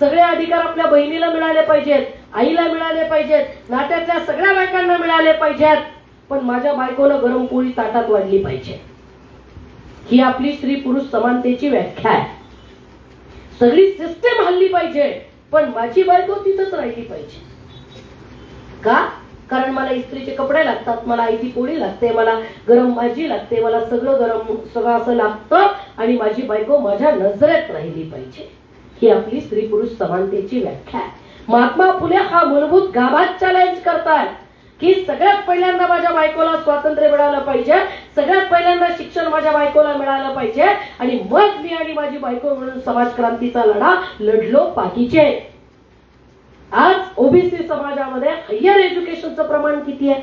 सगळे अधिकार आपल्या बहिणीला मिळाले पाहिजेत, आईला मिळाले पाहिजेत, नात्यातल्या सगळ्या बायकांना मिळाले पाहिजेत. पण माझ्या बायकोला गरम पोळी ताटात वाढली पाहिजे, ही आपली स्त्री पुरुष समानतेची व्याख्या आहे. सगळी सिस्टीम हल्ली पाहिजे पण माझी बायको तिथंच राहिली पाहिजे. का? कारण मला इस्त्रीचे कपडे लागतात, मला आईची पोळी लागते, मला गरम भाजी लागते, मला सगळं गरम सगळं असं लागतं आणि माझी बायको माझ्या नजरेत राहिली पाहिजे. ही आपली स्त्री पुरुष समानतेची व्याख्या आहे. महात्मा फुले हा मूलभूत गाभात चॅलेंज करतात की सगळ्यात पहिल्यांदा माझ्या बायकोला स्वातंत्र्य मिळालं पाहिजे, सगळ्यात पहिल्यांदा शिक्षण माझ्या बायकोला मिळालं पाहिजे आणि मग मी आणि माझी बायको म्हणून समाज क्रांतीचा लढा लढलो पाहिजे. आज ओबीसी समाजामध्ये हायर एज्युकेशनचं प्रमाण किती आहे?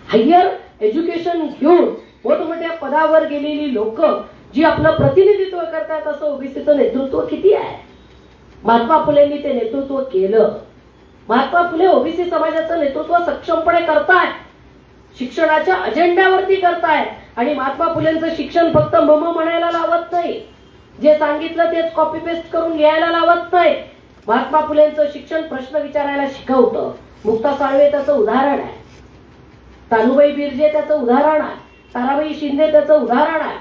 हायर एज्युकेशन घेऊन मोठमोठ्या पदावर गेलेली लोक जी आपलं प्रतिनिधित्व करतात असं ओबीसीचं नेतृत्व किती आहे? महात्मा फुलेंनी ते नेतृत्व केलं. महात्मा फुले ओबीसी समाजाचं नेतृत्व सक्षमपणे करतायत, शिक्षणाच्या अजेंड्यावरती करतायत आणि महात्मा फुलेंचं शिक्षण फक्त मम म्हणायला लावत नाही, जे सांगितलं तेच कॉपी पेस्ट करून लिहायला लावत नाही. महात्मा फुलेंचं शिक्षण प्रश्न विचारायला शिकवतं. मुक्ता साळवे त्याचं उदाहरण आहे, तानुबाई बिर्जे त्याचं उदाहरण आहे, ताराबाई शिंदे त्याचं उदाहरण आहे.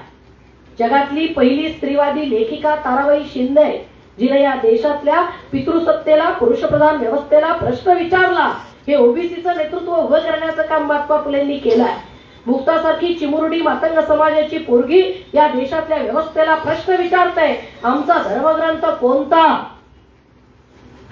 जगातली पहिली स्त्रीवादी लेखिका ताराबाई शिंदे जिने या देशातल्या पितृसत्तेला पुरुषप्रधान व्यवस्थेला प्रश्न विचारला. हे ओबीसीचं नेतृत्व उभं करण्याचं काम महात्मा फुलेंनी केलंय. मुक्तासारखी चिमुरडी मातंग समाजाची पोरगी या देशातल्या व्यवस्थेला प्रश्न विचारते, आमचा धर्मग्रंथ कोणता?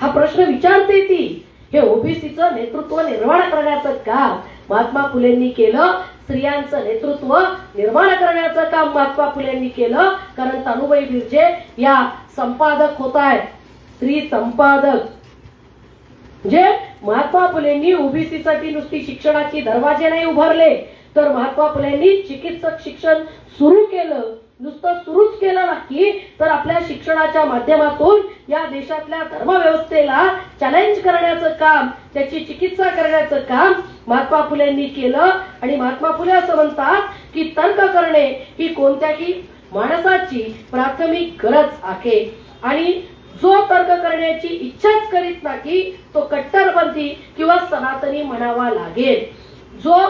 हा प्रश्न विचारते ती. हे ओबीसीचं नेतृत्व निर्माण करण्याचं काम महात्मा फुलेंनी केलं. स्त्रियांचं नेतृत्व निर्माण करण्याचं काम महात्मा फुलेंनी केलं. कारण तानुबाई बिर्जे या संपादक होत आहेत, स्त्री संपादक. जे महात्मा फुलेंनी ओबीसीसाठी नुसती शिक्षणाची दरवाजे नाही उभारले तर महात्मा फुलेंनी चिकित्सक शिक्षण सुरू केलं. नुसतं सुरूच केलं नाही तर आपल्या शिक्षणाच्या माध्यमातून या देशातल्या धर्मव्यवस्थेला चॅलेंज करण्याचं काम, त्याची चिकित्सा करण्याचं काम महात्मा फुलेंनी केलं. आणि महात्मा फुले असं म्हणतात की तर्क करणे ही कोणत्याही माणसाची प्राथमिक गरज आहे आणि जो तर्क करण्याची इच्छाच करीत नाही तो कट्टरपंथी किंवा सनातनी म्हणावा लागेल. जो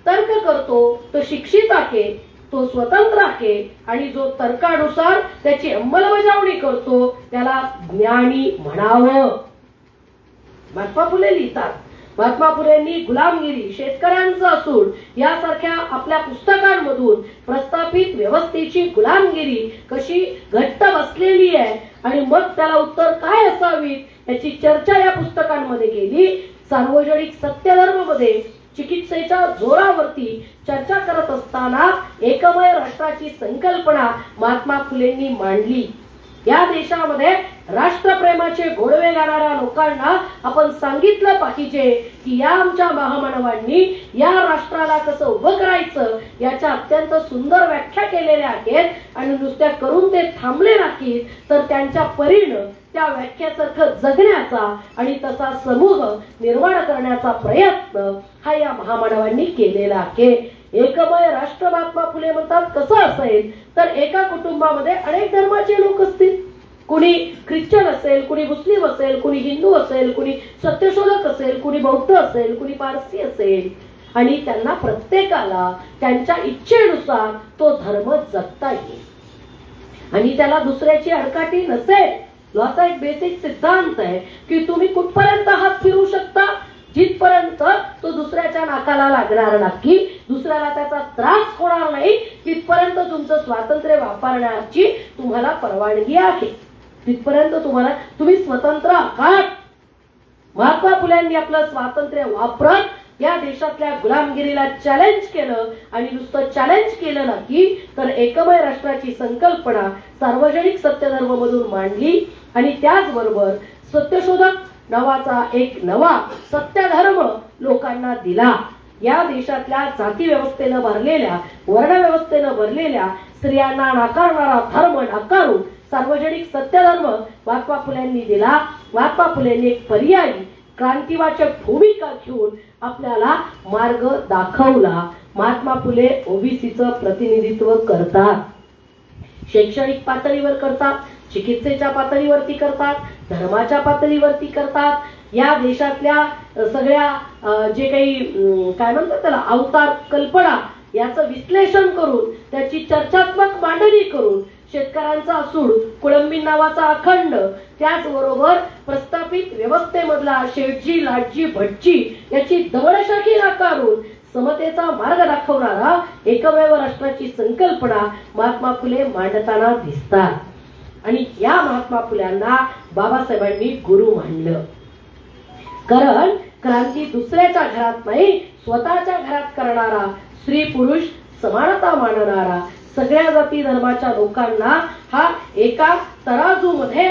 तर्क करतो तो शिक्षित आहे, तो स्वतंत्र आहे आणि जो तर्कानुसार त्याची अंमलबजावणी करतो त्याला ज्ञानी म्हणावं. महात्मा फुले लिहितात. महात्मा फुलेंनी गुलामगिरी, शेतकऱ्यांचा सूड यासारख्या आपल्या पुस्तकांमधून प्रस्थापित व्यवस्थेची गुलामगिरी कशी घट्ट बसलेली आहे आणि मग त्याला उत्तर काय असावीत याची चर्चा या पुस्तकांमध्ये केली. सार्वजनिक सत्यधर्म मध्ये चिकित्सेच्या जोरावरती चर्चा करत असताना एकमय राष्ट्राची संकल्पना महात्मा फुलेंनी मांडली. या देशामध्ये राष्ट्रप्रेमाचे गोडवे गाणाऱ्या लोकांना आपण सांगितलं पाहिजे की या आमच्या महामानवांनी या राष्ट्राला कसं उभं करायचं याच्या अत्यंत सुंदर व्याख्या केलेल्या आहेत आणि नुसत्या करून ते थांबले नाहीत, तर त्यांच्या परीनं त्या व्याख्यासारखं जगण्याचा आणि तसा समूह निर्माण करण्याचा प्रयत्न हा या महामानवांनी केलेला आहे. एकमय राष्ट्र महात्मा फुले म्हणतात कसं असेल तर एका कुटुंबामध्ये अनेक धर्माचे लोक असतील, कुणी ख्रिश्चन असेल, कुणी मुस्लिम असेल, कुणी हिंदू असेल, कुणी सत्यशोधक असेल, कुणी बौद्ध असेल, कुणी पारसी असेल आणि त्यांना प्रत्येकाला त्यांच्या इच्छेनुसार तो धर्म जगता येईल आणि त्याला दुसऱ्याची अडकाठी नसेल. याचा एक बेसिक सिद्धांत आहे की तुम्ही कुठपर्यंत हात फिरू शकता, जिथपर्यंत तो दुसऱ्याच्या नाकाला लागणार नाही, दुसऱ्याला त्याचा त्रास होणार नाही, तिथपर्यंत तुमचं स्वातंत्र्य वापरण्याची तुम्हाला परवानगी आहे, तिथपर्यंत तुम्ही स्वतंत्र आहात. महात्मा फुल्यांनी आपलं स्वातंत्र्य वापरत या देशातल्या गुलामगिरीला चॅलेंज केलं आणि नुसतं चॅलेंज केलं नाही तर एकमय राष्ट्राची संकल्पना सार्वजनिक सत्यधर्म मधून मांडली आणि त्याचबरोबर सत्यशोधक नावाचा एक नवा सत्यधर्म लोकांना दिला. या देशातल्या जाती व्यवस्थेनं भरलेल्या, वर्ण व्यवस्थेनं भरलेल्या स्त्रियांना नाकारणारा धर्म नाकारून सार्वजनिक सत्यधर्म महात्मा फुल्यांनी दिला. महात्मा फुलेंनी एक पर्यायी क्रांतिवाचक भूमिका घेऊन आपल्याला मार्ग दाखवला. महात्मा फुले ओबीसीचं प्रतिनिधित्व करतात, शैक्षणिक पातळीवर करतात, चिकित्सेच्या पातळीवरती करतात, धर्माच्या पातळीवरती करतात. या देशातल्या सगळ्या जे काही काय म्हणतात त्याला अवतार कल्पना याचं विश्लेषण करून त्याची चर्चात्मक मांडणी करून शेतकऱ्यांचा सूड, कुळंबी नावाचा अखंड, त्याचबरोबर प्रस्थापित व्यवस्थेमधला शेठजी, लाटजी, भटजी याची दमडशाही नाकारून समतेचा मार्ग दाखवणारा एकमेव राष्ट्राची संकल्पना महात्मा फुले मांडताना दिसतात आणि या महात्मा फुल्यांना बाबासाहेबांनी गुरु मानलं. कारण क्रांती दुसऱ्याच्या घरात नाही, स्वतःच्या घरात करणारा, स्त्री पुरुष समानता मानणारा, सगळ्या जाती धर्माच्या लोकांना हा एका तराजूमध्ये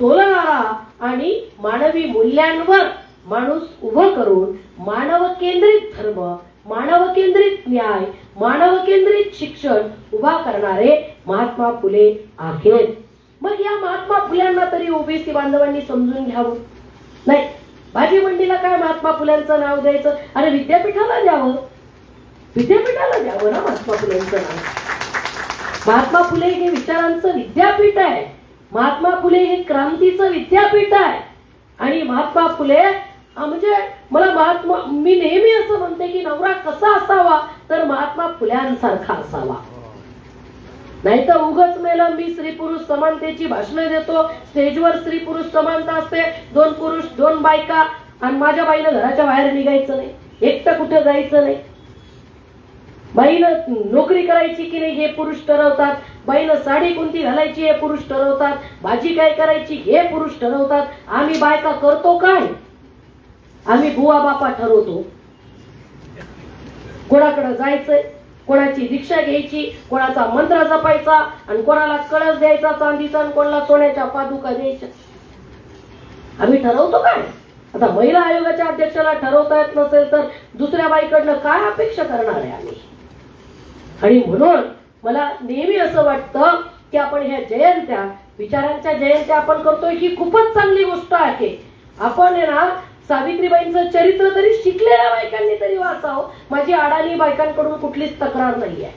तोलणारा आणि मानवी मूल्यांवर माणूस उभं करून मानव केंद्रित धर्म, मानव केंद्रित न्याय, मानव केंद्रित शिक्षण उभा करणारे महात्मा फुले आहेत. मग या महात्मा फुल्यांना तरी ओबीसी बांधवांनी समजून घ्यावं. नाही, भाजी मंडीला काय महात्मा फुल्यांचं नाव द्यायचं? अरे विद्यापीठाला द्यावं, विद्यापीठाला द्यावं ना महात्मा फुलेंचं नाव. महात्मा फुले हे विचारांचं विद्यापीठ आहे, महात्मा फुले हे क्रांतीचं विद्यापीठ आहे आणि महात्मा फुले म्हणजे मी नेहमी असं म्हणते की नवरा कसा असावा तर महात्मा फुल्यांसारखा असावा. नाही तर उगाच मेलं मी स्त्री पुरुष समानतेची भाषणं देतो, स्टेजवर स्त्री पुरुष समानता असते, 2 पुरुष 2 बायका आणि माझ्या बाईनं घराच्या बाहेर निघायचं नाही, एकटं कुठे जायचं नाही, बाईनं नोकरी करायची की नाही हे पुरुष ठरवतात, बाईनं साडी कोणती घालायची हे पुरुष ठरवतात, भाजी काय करायची हे पुरुष ठरवतात. आम्ही बायका करतो काय? आम्ही बुवा बापा ठरवतो कोणाकडे जायचंय, कोणाची दीक्षा घ्यायची, कोणाचा मंत्र जपायचा आणि कोणाला कळस द्यायचा चांदीचा आणि कोणाला सोन्याच्या पादुका द्यायच्या. आम्ही ठरवतो काय? आता महिला आयोगाच्या अध्यक्षाला ठरवता येत नसेल तर दुसऱ्या बाईकडनं काय अपेक्षा करणार आहे आम्ही? आणि म्हणून मला नेहमी असं वाटतं की आपण ह्या जयंत्या, विचारांच्या जयंत्या आपण करतोय ही खूपच चांगली गोष्ट आहे. आपण ना सावित्रीबाईंचं चरित्र तरी शिकलेल्या बायकांनी तरी वाचावं. माझी अडाणी बायकांकडून कुठलीच तक्रार नाहीये,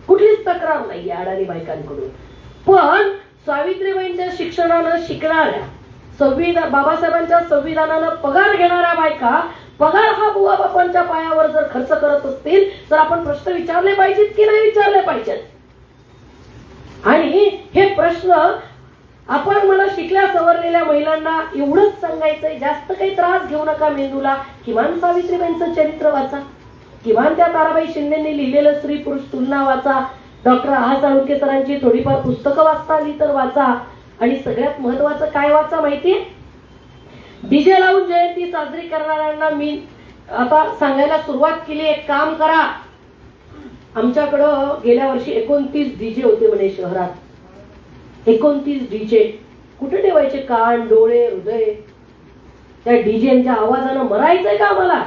कुठलीच तक्रार नाहीये अडाणी बायकांकडून. पण सावित्रीबाईंच्या शिक्षणानं शिकणाऱ्या, बाबासाहेबांच्या संविधानानं पगार घेणाऱ्या बायका पगार हा बुवा बापांच्या पायावर जर खर्च करत असतील तर आपण प्रश्न विचारले पाहिजेत की नाही विचारले पाहिजेत? आणि हे प्रश्न आपण मला शिकल्या सवरलेल्या महिलांना एवढंच सांगायचंय, जास्त काही त्रास घेऊ नका मेंदूला. किमान सावित्रीबाईंचं चरित्र वाचा, किमान त्या ताराबाई शिंदेंनी लिहिलेलं स्त्री पुरुष तुलना वाचा, डॉक्टर आहा साळुंखे सरांची थोडीफार पुस्तकं वाचता आली तर वाचा. आणि सगळ्यात महत्वाचं काय वाचा माहितीये? डीजे लावून जयंती साजरी करणाऱ्यांना मी आता सांगायला सुरुवात केली, एक काम करा. आमच्याकडं गेल्या वर्षी 29 डीजे होते म्हणे शहरात, 29 डीजे. कुठे ठेवायचे कान, डोळे, हृदय? त्या डीजेच्या आवाजानं मरायचंय का आम्हाला?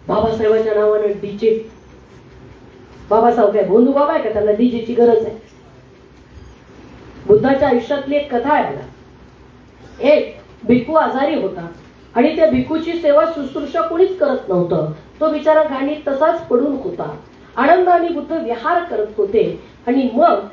बाबासाहेबांच्या नावानं डीजे. बाबासाहेब काय भोंदू बाबा आहे का त्याला डीजेची गरज आहे? बुद्धाच्या आयुष्यातली एक कथा आहे बघा. एक भिक्खू आजारी होता आणि त्या भिक्खूची सेवा शुश्रूषा कोणीच करत नव्हतं. तो बिचारा घाणीत तसाच पडून होता. आनंदाने बुद्ध विहार करत होते आणि मग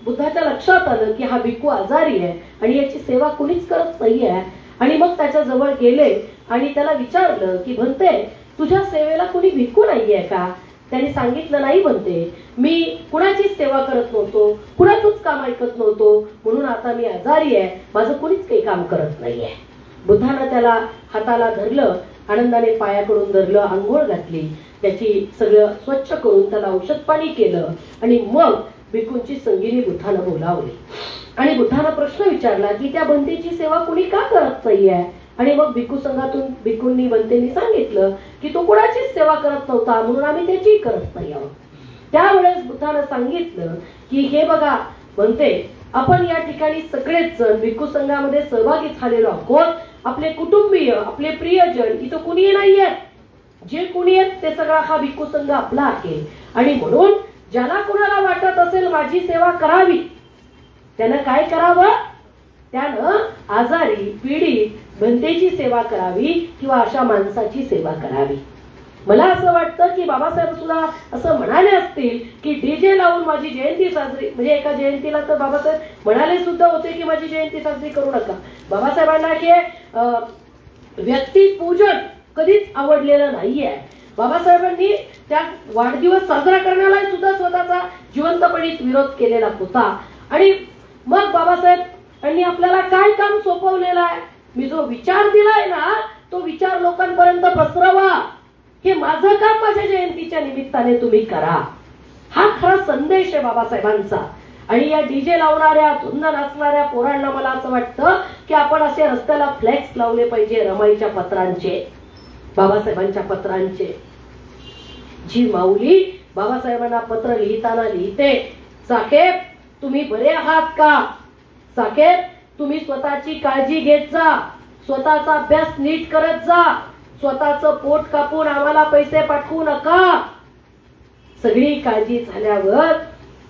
बुद्धाच्या लक्षात आलं की हा भिक्खू आजारी आहे आणि याची सेवा कोणीच करत नाहीये. आणि मग त्याच्या जवळ गेले आणि त्याला विचारलं की भंते, तुझ्या सेवेला कोणी भिक्खू नाहीये का? त्याने सांगितलं, नाही भंते, मी कुणाचीच सेवा करत नव्हतो, कुणाचंच काम ऐकत नव्हतो, म्हणून आता मी आजारी आहे, माझं कोणीच काही काम करत नाहीये. बुद्धानं त्याला हाताला धरलं, आनंदाने पायाकडून धरलं, आंघोळ घातली, त्याची सगळं स्वच्छ करून त्याला औषध पाणी केलं आणि मग भिक्खूंची संगिनी बुद्धानं बोलावली आणि बुद्धानं प्रश्न विचारला की त्या बंतेची सेवा कोणी का करत नाहीये? आणि मग भिक्खू संघातून भिक्खूंनी बंतेनी सांगितलं की तो कोणाचीच सेवा करत नव्हता, म्हणून आम्ही त्याची करत नाही आहोत. त्यावेळेस बुद्धानं सांगितलं की हे बघा बंते, आपण या ठिकाणी सगळेच जण भिक्खू संघामध्ये सहभागी झालेलो आहोत. आपले कुटुंबीय, आपले प्रियजन इथं कुणीही नाहीये. जे कुणी आहेत ते सगळा हा भिक्खू संघ आपला आहे. आणि म्हणून ज्याला कुणाला वाटत असेल माझी सेवा करावी, त्यानं काय करावं? त्यानं आजारी पीडित भंतेची सेवा करावी किंवा अशा माणसाची सेवा करावी. मला असं वाटतं की बाबासाहेब सुद्धा असं म्हणाले असतील की डीजे लावून माझी जयंती साजरी, म्हणजे एका जयंतीला तर बाबासाहेब म्हणाले सुद्धा होते की माझी जयंती साजरी करू नका. बाबासाहेबांना हे व्यक्तिपूजन कधीच आवडलेलं नाहीये. बाबासाहेबांनी त्या वाढदिवस साजरा करण्याला सुद्धा स्वतःचा जिवंतपणीच विरोध केलेला होता. आणि मग बाबासाहेब यांनी आपल्याला काय काम सोपवलेलं आहे? मी जो विचार दिलाय ना, तो विचार लोकांपर्यंत पसरवा. हे माझं काम माझ्या जयंतीच्या निमित्ताने तुम्ही करा. हा खरा संदेश आहे बाबासाहेबांचा. आणि या डीजे लावणाऱ्या, धुंद नाचणाऱ्या पोरांना मला असं वाटतं की आपण असे रस्त्याला फ्लेक्स लावले पाहिजे रमाईच्या पत्रांचे, बाबासाहेबांच्या पत्रांचे. जी माऊली बाबासाहेबांना पत्र लिहिताना लिहिते, साहेब तुम्ही बरे आहात का? साहेब तुम्ही स्वतःची काळजी घेत जा, स्वतःचा अभ्यास नीट करत जा, स्वतःचं पोट कापून आम्हाला पैसे पाठवू नका. सगळी काळजी झाल्यावर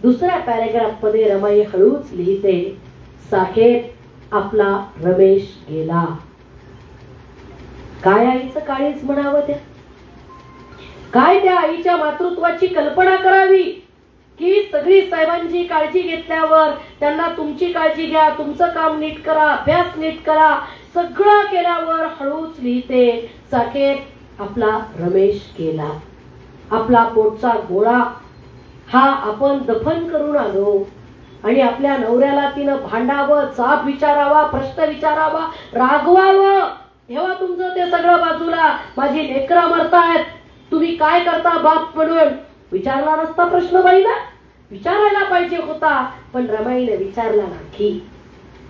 दुसऱ्या पॅरेग्राफ मध्ये रमाई हळूच लिहिते, साहेब आपला रमेश गेला. काय आईचं काळीच म्हणावं त्या? काय त्या आईच्या मातृत्वाची कल्पना करावी की सगळी साहेबांची काळजी घेतल्यावर त्यांना तुमची काळजी घ्या, तुमचं काम नीट करा, अभ्यास नीट करा, सगळं केल्यावर हळूच लिहिते, साहेब आपला रमेश गेला. आपला पोटचा गोळा हा आपण दफन करून आलो आणि आपल्या नवऱ्याला तिनं भांडावं, जाब विचारावा, प्रश्न विचारावा, रागवावं. ठेवा तुमचं ते सगळं बाजूला, माझी लेकरं मरतायत, तुम्ही काय करता बाप म्हणून? विचारला नसता प्रश्न बाईला? विचारायला पाहिजे होता, पण रमाईने विचारला नाही.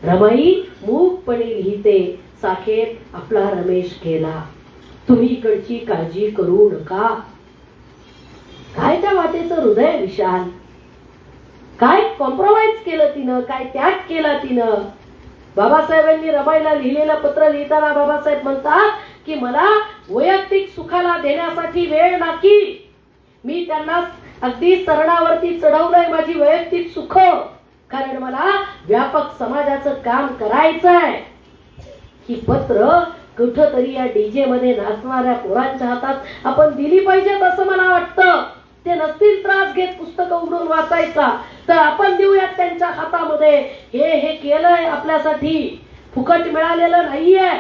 रमाई मूकपणे लिहिते, साहेब आपला रमेश गेला, तुम्ही इकडची काळजी करू नका. काय त्या मातेचं हृदय विशाल, काय कॉम्प्रोमाइज केलं तिनं, काय त्याग केला तिनं. बाबासाहेबांनी रमाईला लिहिलेलं पत्र लिहिताना बाबासाहेब म्हणतात की मला वैयक्तिक सुखाला देण्यासाठी वेळ नाही. मी त्यांना अगदी सरणावरती चढवलंय माझी वैयक्तिक सुख, कारण मला व्यापक समाजाचं काम करायचंय. ही पत्र कुठंतरी या डीजे मध्ये नाचणाऱ्या पोरांच्या हातात आपण दिली पाहिजेत असं मला वाटतं. ते नसतील त्रास घेत पुस्तकं उघडून वाचायचा, तर आपण देऊयात त्यांच्या हातामध्ये. हे केलंय आपल्यासाठी, फुकट मिळालेलं नाहीये.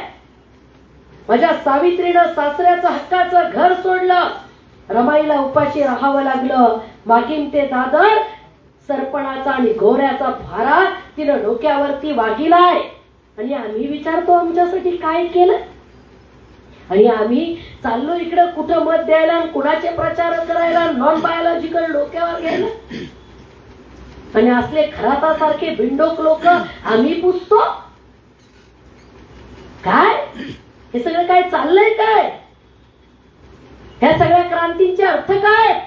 माझ्या सावित्रीनं सासऱ्याचं हक्काचं घर सोडलं, रमाईला उपाशी राहावं लागलं. मागीन ते दादर सरपणाचा आणि घोऱ्याचा भारा तिनं डोक्यावरती वाहिलाय. आणि आम्ही विचारतो आमच्यासाठी काय केलं? आणि आम्ही चाललो इकडे कुठं मत द्यायला, कुणाचे प्रचार करायला, नॉन बायोलॉजिकल डोक्यावर घ्यायला. आणि असले खरातासारखे बिंडोक लोक आम्ही पुसतो. काय हे सगळं काय चाललंय? काय ह्या सगळ्या क्रांतींचे अर्थ काय?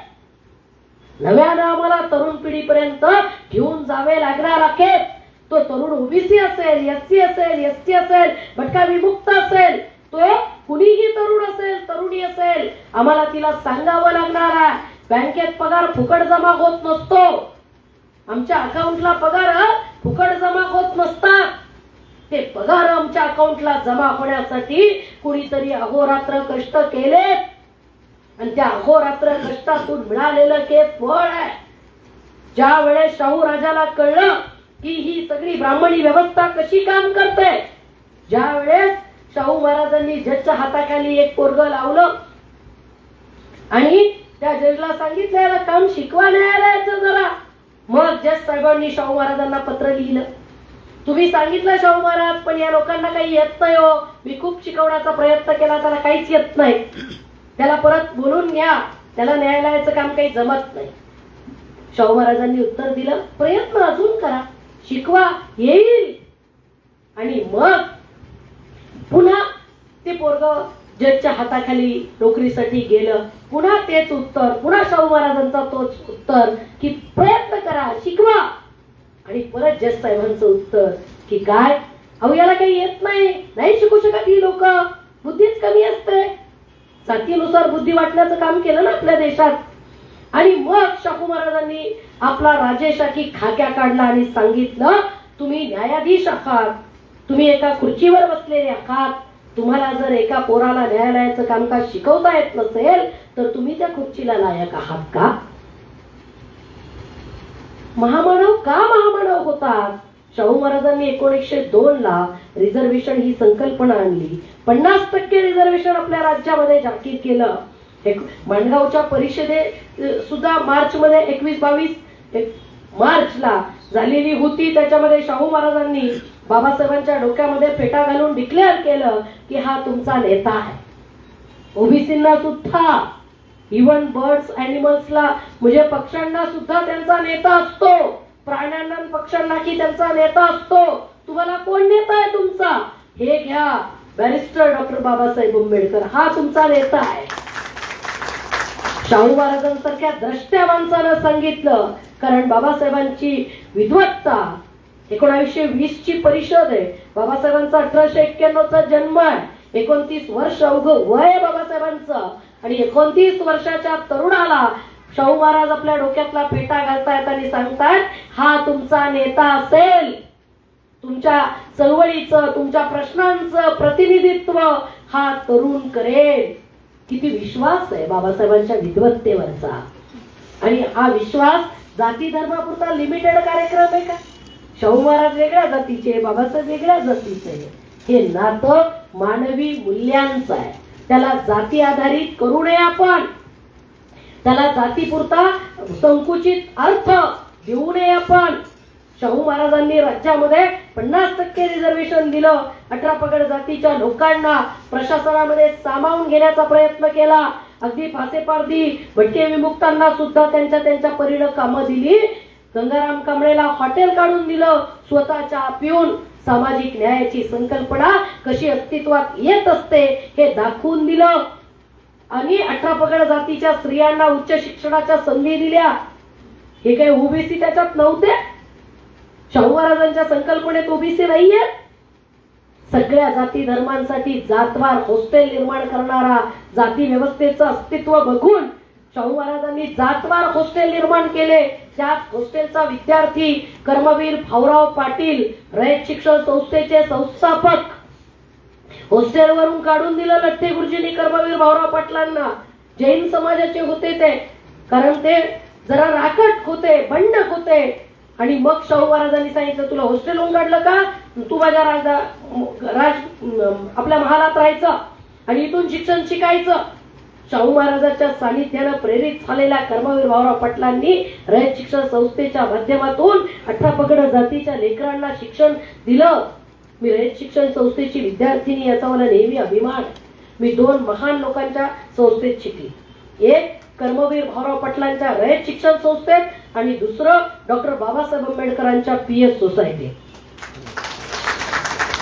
नव्यानं आम्हाला तरुण पिढीपर्यंत घेऊन जावे लागणार आहेत. तो तरुण ओबीसी असेल, एससी असेल, एसटी असेल, भटका विमुक्त असेल, तो कुणीही तरुण असेल, तरुणी असेल, आम्हाला तिला सांगावं लागणार आहे. बँकेत पगार फुकट जमा होत नसतो. आमच्या अकाउंटला पगार फुकट जमा होत नसतात. ते पगार आमच्या अकाउंटला जमा होण्यासाठी कुणीतरी अहोरात्र कष्ट केलेत आणि त्या अहोरात्र कष्टातून मिळालेलं ते फळ आहे. ज्या वेळेस शाहू राजाला कळलं की ही सगळी ब्राह्मणी व्यवस्था कशी काम करते, ज्या वेळेस शाहू महाराजांनी जजच्या हाताखाली एक पोरग लावलं आणि त्या जजला सांगितलं याला काम शिकवा न्यायालयाचं जरा, मग जज साहेबांनी शाहू महाराजांना पत्र लिहिलं. तुम्ही सांगितलं शाहू महाराज, पण या लोकांना काही येत नाही हो, मी खूप शिकवण्याचा प्रयत्न केला, त्याला काहीच येत नाही, त्याला परत बोलून घ्या, त्याला न्यायालयाचं काम काही जमत नाही. शाहू महाराजांनी उत्तर दिलं, प्रयत्न अजून करा, शिकवा, येईल. आणि मग पुन्हा ते पोरग जजच्या हाताखाली नोकरीसाठी गेलं. पुन्हा तेच उत्तर, पुन्हा शाहू महाराजांचा तोच उत्तर की प्रयत्न करा, शिकवा. आणि परत जज साहेबांचं उत्तर की काय, अहो याला काही येत नाही, नाही शिकू शकत ही लोक, बुद्धीच कमी असते. जातीनुसार बुद्धी वाटण्याचं काम केलं ना आपल्या देशात. आणि मग शाहू महाराजांनी आपला राजेशाही खाक्या काढला आणि सांगितलं, तुम्ही न्यायाधीश आहात, तुम्ही एका खुर्चीवर बसलेले आहात, तुम्हाला जर एका पोराला न्यायालयाचं कामकाज शिकवता येत नसेल तर तुम्ही त्या खुर्चीला लायक आहात का? महामानव का महामानव होतात? शाहू महाराजांनी 1902 ला रिझर्वेशन ही संकल्पना आणली. 50% रिझर्वेशन आपल्या राज्यामध्ये जाहीर केलं. माणगावच्या परिषदेत सुद्धा मार्च मध्ये 21-22 मार्चला झालेली होती. त्याच्यामध्ये शाहू महाराजांनी बाबासाहेबांच्या डोक्यामध्ये फेटा घालून डिक्लेअर केलं की हा तुमचा नेता आहे. ओबीसींना सुद्धा, इव्हन बर्ड्स अॅनिमल्सला म्हणजे पक्ष्यांना सुद्धा त्यांचा नेता असतो, प्राण्यांना पक्ष्यांना की त्यांचा नेता असतो. तुम्हाला कोण नेता आहे तुमचा? हे घ्या, बॅरिस्टर डॉक्टर बाबासाहेब आंबेडकर हा तुमचा नेता आहे. शाहू महाराजांसारख्या द्रष्ट्या माणसानं सांगितलं, कारण बाबासाहेबांची विद्वत्ता 1920 ची परिषद आहे. बाबासाहेबांचा 1891 चा जन्म आहे. 29 वर्ष अवघं वय बाबासाहेबांचं आणि 29 वर्षाच्या तरुणाला शाहू महाराज आपल्या डोक्यातला फेटा घालतायत आणि सांगतायत हा तुमचा नेता असेल, तुमच्या चळवळीचं, तुमच्या प्रश्नांचं प्रतिनिधित्व हा तरुण करेल. किती विश्वास आहे बाबासाहेबांच्या विद्वत्तेवरचा. आणि हा विश्वास जाती धर्मापुरता लिमिटेड कार्यक्रम आहे का? शाहू महाराज वेगळ्या जातीचे, बाबासाहेब वेगळ्या जातीचे. हे नातं मानवी मूल्यांचं आहे. त्याला जाती आधारित करू नये आपण, त्याला जातीपुरता संकुचित अर्थ देऊ नये आपण. शाहू महाराजांनी राज्यामध्ये 50% रिझर्वेशन दिलं. 18 पगड जातीच्या लोकांना प्रशासनामध्ये सामावून घेण्याचा प्रयत्न केला. अगदी फासेपारधी भटके विमुक्तांना सुद्धा त्यांच्या परीनं कामं दिली. गंगाराम कांबळेला हॉटेल काढून दिलं, स्वतः चहा पिऊन. सामाजिक न्यायाची संकल्पना कशी अस्तित्वात येत असते हे दाखवून दिलं. आणि 18 पगड जातीच्या स्त्रियांना उच्च शिक्षणाच्या संधी दिल्या. हे काही ओबीसी त्याच्यात नव्हते. शाहू महाराजांच्या संकल्पनेत ओबीसी नाहीये. सगळ्या जाती धर्मांसाठी जातवार हॉस्टेल निर्माण करणारा जाती व्यवस्थेचं अस्तित्व बघून शाहू महाराजांनी जातवार हॉस्टेल निर्माण केले. त्याच हॉस्टेलचा विद्यार्थी कर्मवीर भाऊराव पाटील, रयत शिक्षण संस्थेचे संस्थापक, हॉस्टेलवरून काढून दिलं लठ्ठे गुरुजींनी कर्मवीर भाऊराव पाटलांना. जैन समाजाचे होते ते, कारण ते जरा राकट होते, बंडक होते. आणि मग शाहू महाराजांनी सांगितलं तुला हॉस्टेलवरून काढलं का, तू माझ्या आपल्या महालात राहायचं आणि इथून शिक्षण शिकायचं. शाहू महाराजांच्या सानिध्यानं प्रेरित झालेल्या कर्मवीर भाऊराव पाटलांनी रयत शिक्षण संस्थेच्या माध्यमातून 18 पगड जातीच्या लेकरांना शिक्षण दिलं. मी रयत शिक्षण संस्थेची विद्यार्थिनी, याचा मला नेहमी अभिमान. मी 2 महान लोकांच्या संस्थेत शिकली. एक कर्मवीर भाऊराव पाटलांच्या रयत शिक्षण संस्थेत आणि दुसरं डॉक्टर बाबासाहेब आंबेडकरांच्या PS सोसायटी.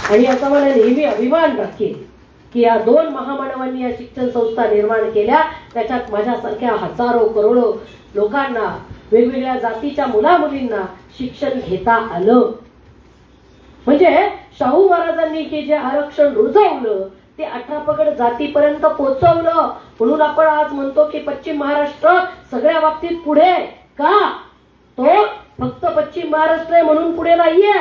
आणि याचा मला नेहमी अभिमान राखेल की या 2 महामानवांनी या शिक्षण संस्था निर्माण केल्या. त्याच्यात माझ्यासारख्या हजारो करोडो लोकांना, वेगवेगळ्या जातीच्या मुला मुलींना शिक्षण घेता आलं. म्हणजे शाहू महाराजांनी हे जे आरक्षण रुजवलं ते 18 पगड जातीपर्यंत पोहोचवलं. म्हणून आपण आज म्हणतो की पश्चिम महाराष्ट्र सगळ्या बाबतीत पुढे आहे. का? तो फक्त पश्चिम महाराष्ट्र आहे म्हणून पुढे नाहीये.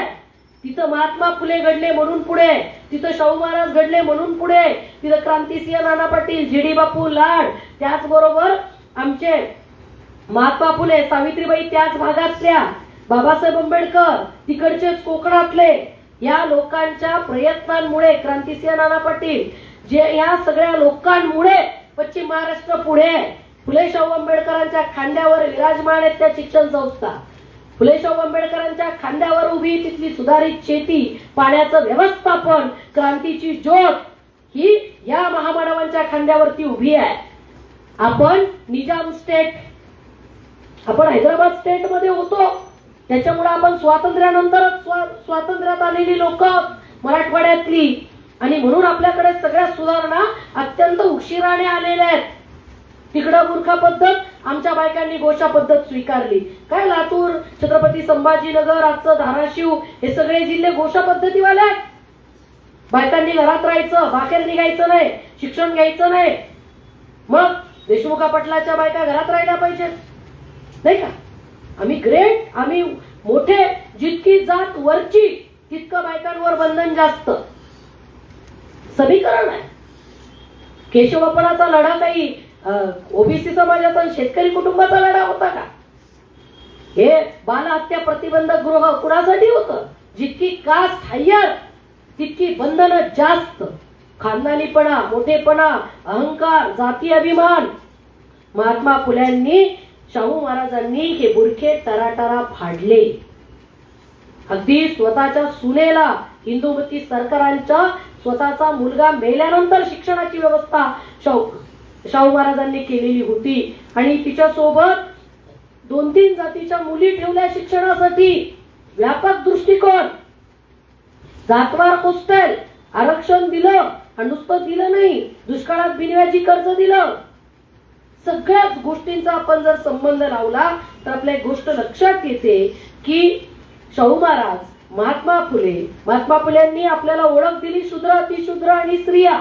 तिथं महात्मा फुले घडले म्हणून पुढे, तिथं शाहू महाराज घडले म्हणून पुढे, तिथं क्रांतिसिंह नाना पाटील, जी.डी. बापू लाड, त्याचबरोबर आमचे महात्मा फुले, सावित्रीबाई त्याच भागातल्या, बाबासाहेब आंबेडकर तिकडचेच कोकणातले, या लोकांच्या प्रयत्नांमुळे, क्रांतिसिंह नाना पाटील, जे या सगळ्या लोकांमुळे पश्चिम महाराष्ट्र पुढे आहे. फुले शाहू आंबेडकरांच्या खांद्यावर विराजमान आहेत त्या शिक्षण संस्था. फुले शाहू आंबेडकरांच्या खांद्यावर उभी तिथली सुधारित शेती, पाण्याचं व्यवस्थापन, क्रांतीची ज्योत ही या महामानवांच्या खांद्यावरती उभी आहे. आपण निजाम स्टेट, आपण हैदराबाद स्टेट मध्ये होतो, त्याच्यामुळे आपण स्वातंत्र्यानंतरच स्वातंत्र्यात आलेली लोक मराठवाड्यातली, आणि म्हणून आपल्याकडे सगळ्या सुधारणा अत्यंत उशिराने आलेल्या आहेत. तिकडं मूर्खा पद्धत, आमच्या बायकांनी गोशा पद्धत स्वीकारली. काय लातूर, छत्रपती संभाजीनगर, आजचं धाराशिव, हे सगळे जिल्हे गोशा पद्धतीवाले आहेत. बायकांनी घरात राहायचं, बाहेर निघायचं नाही, शिक्षण घ्यायचं नाही. मग देशमुखा पटलाच्या बायका घरात राहायला पाहिजेत, नाही का? आम्ही ग्रेट, आम्ही मोठे. जितकी जात वरची तितकं बायकांवर बंधन जास्त. समीकरण आहे. केशवपणाचा लढा काही ओबीसी समाजाचा, शेतकरी कुटुंबाचा लढा होता का? हे बालहत्या प्रतिबंधक गृह कुणासाठी होतं? जितकी कास्ट हायर तितकी बंधनं जास्त. खानदानीपणा, मोठेपणा, अहंकार, जाती अभिमान. महात्मा फुल्यांनी, शाहू महाराजांनी हे बुरखे टराटरा फाडले. अगदी स्वतःच्या सुनेला, हिंदुमती सरकारांच्या स्वतःचा मुलगा मेल्यानंतर शिक्षणाची व्यवस्था शाहू महाराजांनी केलेली होती. आणि तिच्यासोबत 2-3 जातीच्या मुली ठेवल्या शिक्षणासाठी. व्यापक दृष्टिकोन. जातवार हॉस्टेल, आरक्षण दिलं, आणि नुसतं दिलं नाही, दुष्काळात बिनव्याजी कर्ज दिलं. सगळ्याच गोष्टींचा आपण जर संबंध लावला तर आपल्या एक गोष्ट लक्षात येते की शाहू महाराज, महात्मा फुलेंनी आपल्याला ओळख दिली शूद्र, अतिशूद्र आणि स्त्रिया.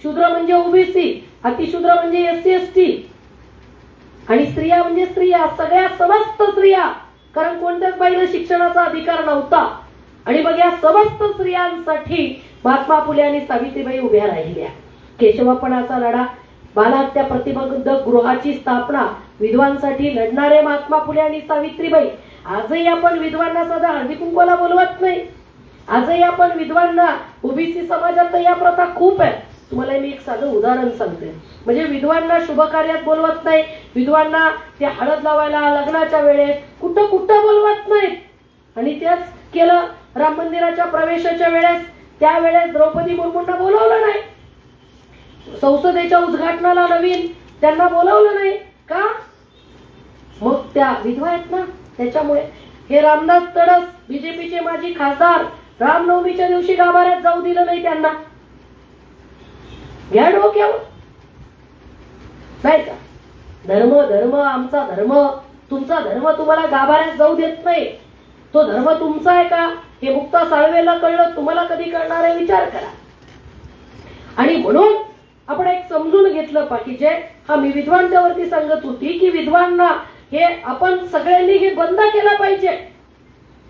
शूद्र म्हणजे ओबीसी, अतिशूद्र म्हणजे एससी एसटी, आणि स्त्रिया म्हणजे स्त्रिया, सगळ्या समस्त स्त्रिया. कारण कोणत्याच बाईला शिक्षणाचा अधिकार नव्हता. आणि मग या समस्त स्त्रियांसाठी महात्मा फुले आणि सावित्रीबाई उभ्या राहिल्या. केशवपणाचा लढा, बालहत्या प्रतिबंधक गृहाची स्थापना, विधवांसाठी लढणारे महात्मा फुले आणि सावित्रीबाई. आजही आपण विधवांना साधा हळदी कुंकवाला बोलवत नाही. आजही आपण विधवांना, ओबीसी समाजात या प्रथा खूप आहे. तुम्हाला मी एक साधं उदाहरण सांगते. म्हणजे विधवांना शुभ कार्यात बोलवत नाही, विधवांना ते हळद लावायला लग्नाच्या वेळेस कुठं बोलवत नाहीत. आणि तेच केलं राम मंदिराच्या प्रवेशाच्या वेळेस. त्यावेळेस द्रौपदी मुर्मूंना बोलवलं नाही, संसदेच्या उद्घाटनाला नवीन त्यांना बोलवलं नाही. का? मग त्या विधवा आहेत ना, त्याच्यामुळे. हे रामदास तडस, बीजेपीचे माजी खासदार, रामनवमीच्या दिवशी गाभाऱ्यात जाऊ दिलं नाही त्यांना. घ्या डोक्यावर, नाही का? धर्म आमचा धर्म, तुमचा धर्म तुम्हाला गाभाऱ्यात जाऊ देत नाही. तो धर्म तुमचा आहे का हे मुक्ता साळवेला कळलं, तुम्हाला कधी कळणार आहे? विचार करा. आणि म्हणून आपण एक समजून घेतलं पाहिजे. हा मी विधवांच्यावरती सांगत होती की विधवांना हे आपण सगळ्यांनी हे बंद केलं पाहिजे.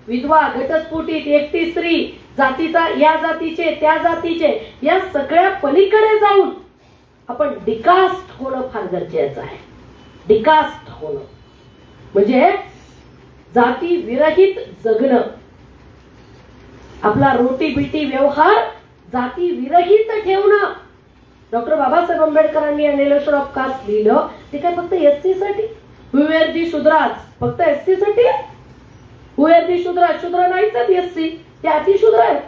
विधवा, घटस्फोटित, एकटी स्त्री, जातीचा, या जातीचे, त्या जातीचे, या सगळ्या पलीकडे जाऊन आपण डिकास्ट होणं फार गरजेचं आहे. डिकास्ट होणं म्हणजे जाती विरहित जगणं. आपला रोटी बिटी व्यवहार जाती विरहित ठेवणं. डॉक्टर बाबासाहेब आंबेडकरांनी अनेलेशन ऑफ कास्ट लिहिलं. ते काय फक्त एससी साठी? हुएर शूद्राज फक्त एससी साठी? हुएर शूद्राज, शूद्र नाहीच आहेत एससी, ते अतिशूद्र आहेत.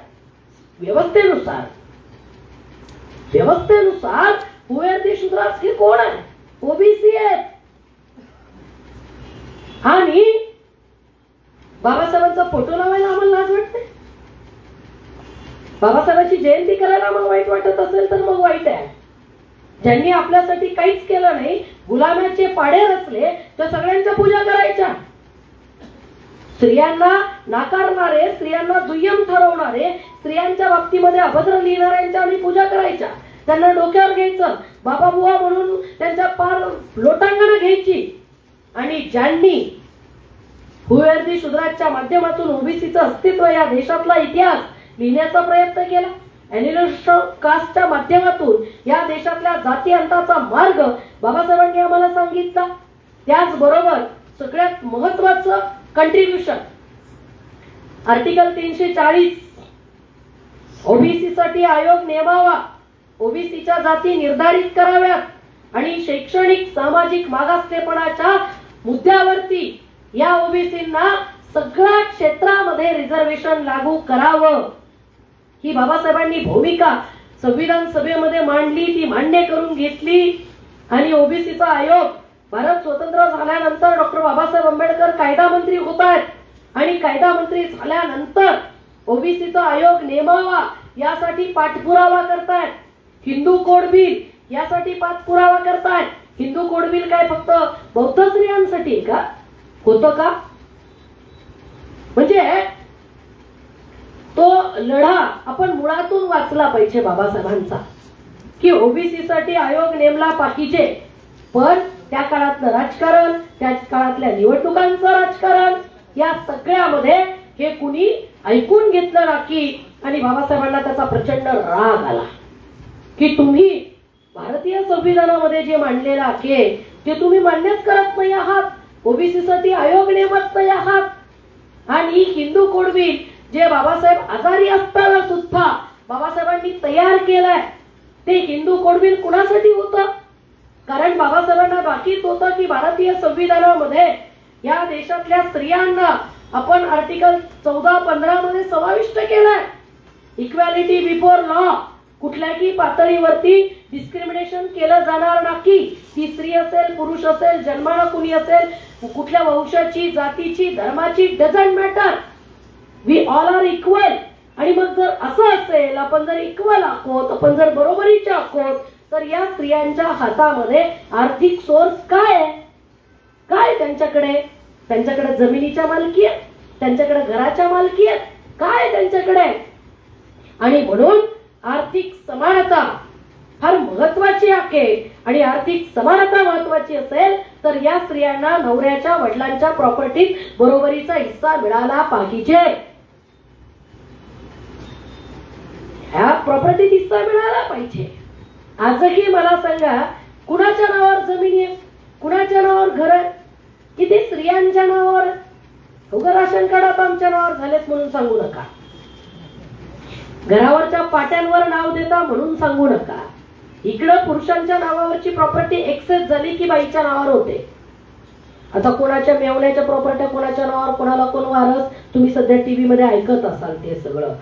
व्यवस्थेनुसार हुएर शूद्राज हे कोण आहे? ओबीसी आहेत. आणि बाबासाहेबांचा फोटो लावायला आम्हाला लाज वाटते. बाबासाहेबांची जयंती करायला आम्हाला वाईट वाटत असेल तर मग वाईट आहे. ज्यांनी आपल्यासाठी काहीच केलं नाही, गुलामाचे पाडे रचले, तर सगळ्यांच्या पूजा करायच्या. स्त्रियांना नाकारणारे, स्त्रियांना दुय्यम ठरवणारे, स्त्रियांच्या बाबतीमध्ये अभद्र लिहिणाऱ्यांच्या आम्ही पूजा करायच्या, त्यांना डोक्यावर घ्यायचं, बाबा बुवा म्हणून त्यांच्या पार लोटांगण घ्यायची. आणि ज्यांनी भुयार्दी शूद्राच्या माध्यमातून ओबीसीचं अस्तित्व, या देशातला इतिहास लिहिण्याचा प्रयत्न केला, अॅनिमेशन कास्टच्या माध्यमातून या देशातल्या जाती अंताचा मार्ग बाबासाहेबांनी आम्हाला सांगितला. त्याचबरोबर सगळ्यात महत्वाचं कंट्रीब्युशन आर्टिकल 340, ओबीसी साठी आयोग नेमावा, ओबीसीच्या जाती निर्धारित कराव्यात आणि शैक्षणिक सामाजिक मागासलेपणाच्या मुद्द्यावरती या ओबीसींना सगळ्या क्षेत्रामध्ये रिझर्वेशन लागू करावं. ही बाबासाहेबांनी भूमिका संविधान सभेमध्ये मांडली, ती मान्य करून घेतली. आणि ओबीसीचा आयोग भारत स्वतंत्र झाल्यानंतर डॉक्टर बाबासाहेब आंबेडकर कायदा मंत्री होत आहेत आणि कायदा मंत्री झाल्यानंतर ओबीसीचा आयोग नेमावा यासाठी पाठपुरावा करतायत. हिंदू कोड बिल यासाठी पाठपुरावा करतायत. हिंदू कोड बिल काय फक्त बौद्ध स्त्रियांसाठी का होतं का? म्हणजे तो लढा आपण मुळातून वाचला पाहिजे बाबासाहेबांचा, की ओबीसी साठी आयोग नेमला पाहिजे. पण त्या काळातलं राजकारण, त्या काळातल्या निवडणुकांचं राजकारण, या सगळ्यामध्ये हे कुणी ऐकून घेतलं नाही. आणि बाबासाहेबांना त्याचा प्रचंड राग आला की तुम्ही भारतीय संविधानामध्ये जे मांडलेलं आहे ते तुम्ही मान्यच करत नाही आहात, ओबीसी साठी आयोग नेमत नाही आहात. आणि हिंदू कोड बिल जे बाबासाहेब आजारी असताना सुद्धा बाबासाहेबांनी तयार केलंय, ते हिंदू कोड बिल कुणासाठी होतं? कारण बाबासाहेबांना बाकीच होतं की भारतीय संविधानामध्ये या देशातल्या स्त्रियांना आपण आर्टिकल 14-15 मध्ये समाविष्ट केलंय. इक्वॅलिटी बिफोर लॉ, कुठल्याही पातळीवरती डिस्क्रिमिनेशन केलं जाणार नाही. ती स्त्री असेल, पुरुष असेल, जन्माला कुणी असेल, कुठल्या वंशाची, जातीची, धर्माची, doesn't matter, we all are equal. आणि मग जर असं असेल, आपण जर इक्वल आहोत, आपण जर बरोबरीचे आहोत, तर या स्त्रियांच्या हातामध्ये आर्थिक सोर्स काय आहे? काय त्यांच्याकडे? त्यांच्याकडे जमिनीच्या मालकी आहेत, त्यांच्याकडे घराच्या मालकी आहेत, काय त्यांच्याकडे? आणि म्हणून आर्थिक समानता फार महत्वाची आहे. आणि आर्थिक समानता महत्वाची असेल तर या स्त्रियांना नवऱ्याच्या वडिलांच्या प्रॉपर्टीत बरोबरीचा हिस्सा मिळाला पाहिजे. ह्या प्रॉपर्टीत हिस्सा मिळाला पाहिजे. आजही मला सांगा, कुणाच्या नावावर जमिनी आहे, कुणाच्या नावावर घर आहे? किती स्त्रियांच्या नावावर? उगा राशन कार्ड आमच्या नावावर झालेत म्हणून सांगू नका, घरावरच्या पाट्यांवर नाव देता म्हणून सांगू नका. इकडं पुरुषांच्या नावावरची प्रॉपर्टी एक्सेस झाली की बाईच्या नावावर होते. आता कोणाच्या मेवण्याच्या प्रॉपर्ट्या कोणाच्या नावावर, कोणाला कोण वारस, तुम्ही सध्या टीव्ही मध्ये ऐकत असाल ते सगळं.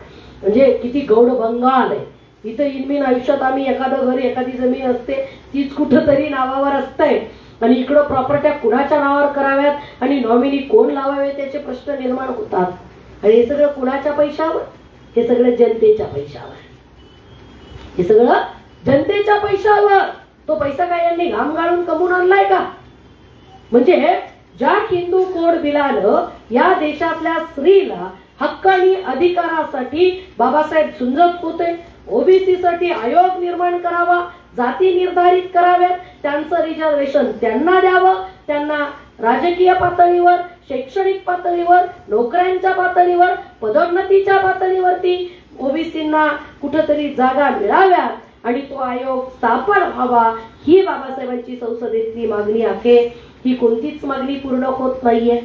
म्हणजे किती गौडभंग आलंय. इथं इनमिन आयुष्यात आम्ही एखादं घर, एखादी जमीन असते, तीच कुठंतरी नावावर असतंय. आणि इकडं प्रॉपर्ट्या कुणाच्या नावावर कराव्यात आणि नॉमिनी कोण लावावे त्याचे प्रश्न निर्माण होतात. आणि हे सगळं कुणाच्या पैशावर? हे सगळं जनतेच्या पैशावर. हे सगळं जनतेच्या पैशावर. तो पैसा काय यांनी घाम गाळून कमवून आणलाय का? म्हणजे ज्या हिंदू कोड बिलानं या देशातल्या स्त्रीला हक्क आणि अधिकारासाठी बाबासाहेब झुंजत होते. ओबीसी साठी आयोग निर्माण करावा, जाती निर्धारित कराव्यात, त्यांचं रिझर्वेशन त्यांना द्यावं, त्यांना राजकीय पातळीवर, शैक्षणिक पातळीवर, नोकऱ्यांच्या पातळीवर, पदोन्नतीच्या पातळीवरती ओबीसींना कुठेतरी जागा मिळाव्यात आणि तो आयोग स्थापन व्हावा, ही बाबासाहेबांची संसदेतली मागणी आहे. ही कोणतीच मागणी पूर्ण होत नाहीये,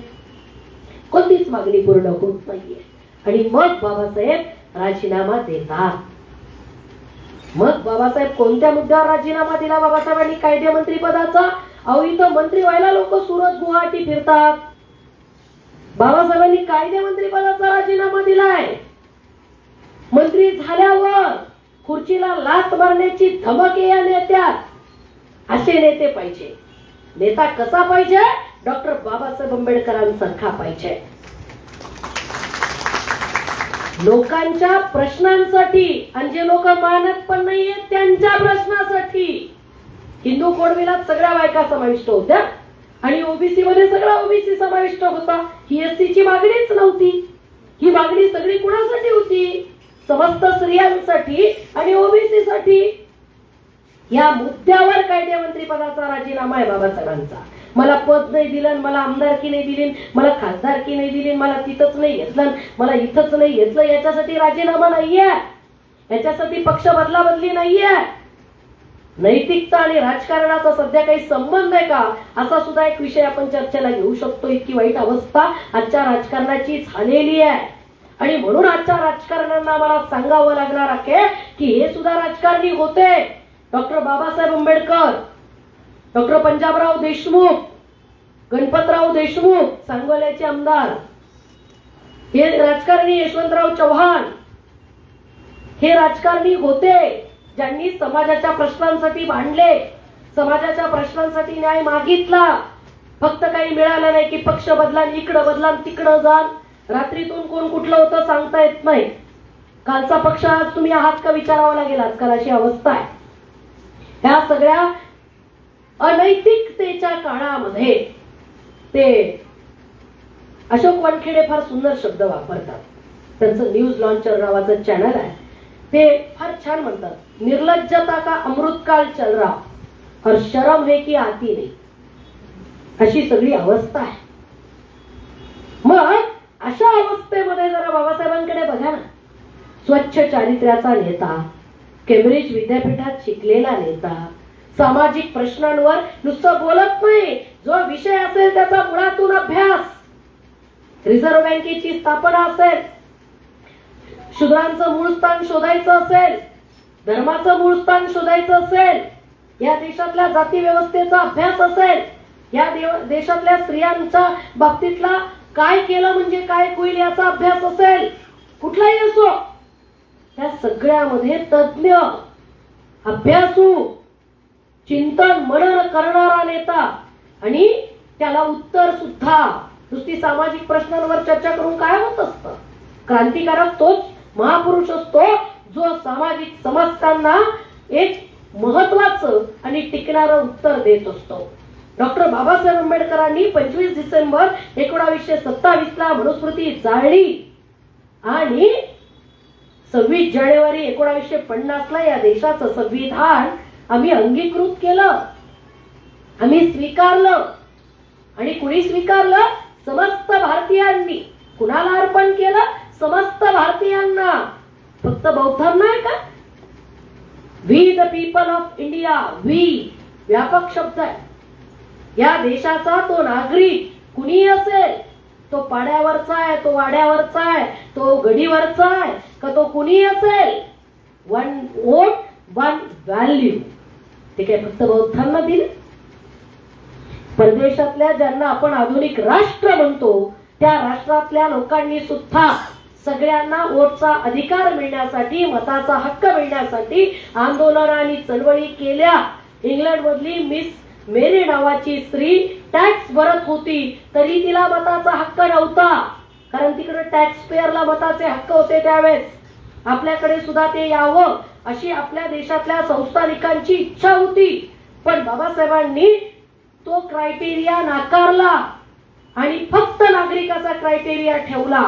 कोणतीच मागणी पूर्ण होत नाहीये. आणि मग बाबासाहेब राजीनामा देतात. मग बाबासाहेब कोणत्या मुद्द्यावर राजीनामा दिला बाबासाहेबांनी कायदे मंत्री पदाचा? अहो, इथं मंत्री व्हायला लोक सुरत, गुवाहाटी फिरतात. बाबासाहेबांनी कायदे मंत्री पदाचा राजीनामा दिलाय. मंत्री झाल्यावर खुर्चीला लाथ मारण्याची धमक या नेत्यात. असे नेते पाहिजे. नेता कसा पाहिजे? डॉक्टर बाबासाहेब आंबेडकरांसारखा पाहिजे. लोकांच्या प्रश्नांसाठी, आणि जे लोक मानत पण नाहीये त्यांच्या प्रश्नासाठी. हिंदू कोड बिलात सगळ्या बायका समाविष्ट होत्या आणि ओबीसी मध्ये सगळा ओबीसी समाविष्ट होता. ही एससीची मागणीच नव्हती. ही मागणी सगळी कुणासाठी होती? समस्त स्त्रियांसाठी आणि ओबीसी साठी. या मुद्द्यावर कायदेमंत्री पदाचा राजीनामा आहे बाबासाहेबांचा. मला पद नाही दिलं, मला आमदारकी नाही दिली, मला खासदारकी नाही दिली, मला तिथंच नाही घेतलं, मला इथंच नाही घेतलं, याच्यासाठी राजीनामा नाहीये. याच्यासाठी पक्ष बदला बदली नाहीये. नैतिकता आणि राजकारणाचा सध्या काही संबंध आहे का, असा सुद्धा एक विषय आपण चर्चेला घेऊ शकतो. इतकी वाईट अवस्था आजच्या राजकारणाची झालेली आहे. आणि म्हणून आजच्या राजकारण्यांना मला सांगावं लागणार आहे की हे सुद्धा राजकारणी होते. डॉक्टर बाबासाहेब आंबेडकर, डॉक्टर पंजाबराव देशमुख, गणपतराव देशमुख सांगोल्याचे आमदार, हे राजकारणी यशवंतराव चव्हाण, हे राजकारणी होते ज्यांनी समाजाच्या प्रश्नांसाठी भांडले, समाजाच्या प्रश्नांसाठी न्याय मागितला. फक्त काही मिळालं नाही की पक्ष बदला, इकडं बदला, तिकडं जा. रात्रीतून कोण कुठलं होतं सांगता येत नाही. कालचा पक्ष आज तुम्ही आहात का विचारावा लागेल. आजकाल अशी अवस्था आहे. ह्या सगळ्या अनैतिकतेच्या काळामध्ये ते अशोक वानखेडे फार सुंदर शब्द वापरतात. त्यांचं न्यूज लॉन्चर नावाचं चॅनल आहे. ते फार छान म्हणतात, निर्लज्जता का अमृतकाल चल रहा और शर्म है की आती नाही. अशी सगळी अवस्था आहे. मग अशा अवस्थेमध्ये जरा बाबासाहेबांकडे बघा ना. स्वच्छ चारित्र्याचा नेता, केम्ब्रिज विद्यापीठात शिकलेला नेता, सामाजिक प्रश्नांवर नुसतं बोलत नाही, जो विषय असेल त्याचा मुळातून अभ्यास, रिझर्व्ह बँकेची स्थापना असेल, शूद्रांचं मूळ स्थान शोधायचं असेल, धर्माचं मूळ स्थान शोधायचं असेल, या देशातल्या जाती व्यवस्थेचा अभ्यास असेल, या देशातल्या स्त्रियांच्या बाबतीतला काय केलं म्हणजे काय होईल याचा अभ्यास असेल, कुठलाही असो, त्या सगळ्यामध्ये तज्ञ, अभ्यासू, चिंतन मनन करणारा नेता. आणि त्याला उत्तर सुद्धा. नुसती सामाजिक प्रश्नांवर चर्चा करून काय होत असतं. क्रांतिकारक तोच महापुरुष असतो जो सामाजिक समस्यांना एक महत्वाचं आणि टिकणारं उत्तर देत असतो. डॉक्टर बाबासाहेब आंबेडकरांनी 25 डिसेंबर 1927 ला मनुस्मृती जाळली आणि 26 जानेवारी 1950 ला या देशाचं संविधान आम्ही अंगीकृत केलं, आम्ही स्वीकारलं. आणि कुणी स्वीकारलं? समस्त भारतीयांनी. कुणाला अर्पण केलं? समस्त भारतीयांना. फक्त बौद्धांना आहे का? We the people of India. We व्यापक शब्द आहे. या देशाचा तो नागरिक कुणी असेल, तो पाड्यावरचा आहे, तो वाड्यावरचा आहे, तो गडीवरचा आहे, का तो कुणी असेल, वन वोट वन व्हॅल्यू. ते काय फक्त बौद्धांना दिले? परदेशातल्या ज्यांना आपण आधुनिक राष्ट्र म्हणतो त्या राष्ट्रातल्या लोकांनी सुद्धा सगळ्यांना वोटचा अधिकार मिळण्यासाठी, मताचा हक्क मिळण्यासाठी आंदोलन आणि चळवळी केल्या. इंग्लंड मधली मिस मेरी नावाची स्त्री टॅक्स भरत होती तरी तिला मताचा हक्क नव्हता, कारण तिकडे टॅक्स पेअरला मताचे हक्क होते. त्यावेळेस आपल्याकडे सुद्धा ते यावं अशी आपल्या देशातल्या संस्थानिकांची इच्छा होती. पण बाबासाहेबांनी तो क्रायटेरिया नाकारला आणि फक्त नागरिकाचा क्रायटेरिया ठेवला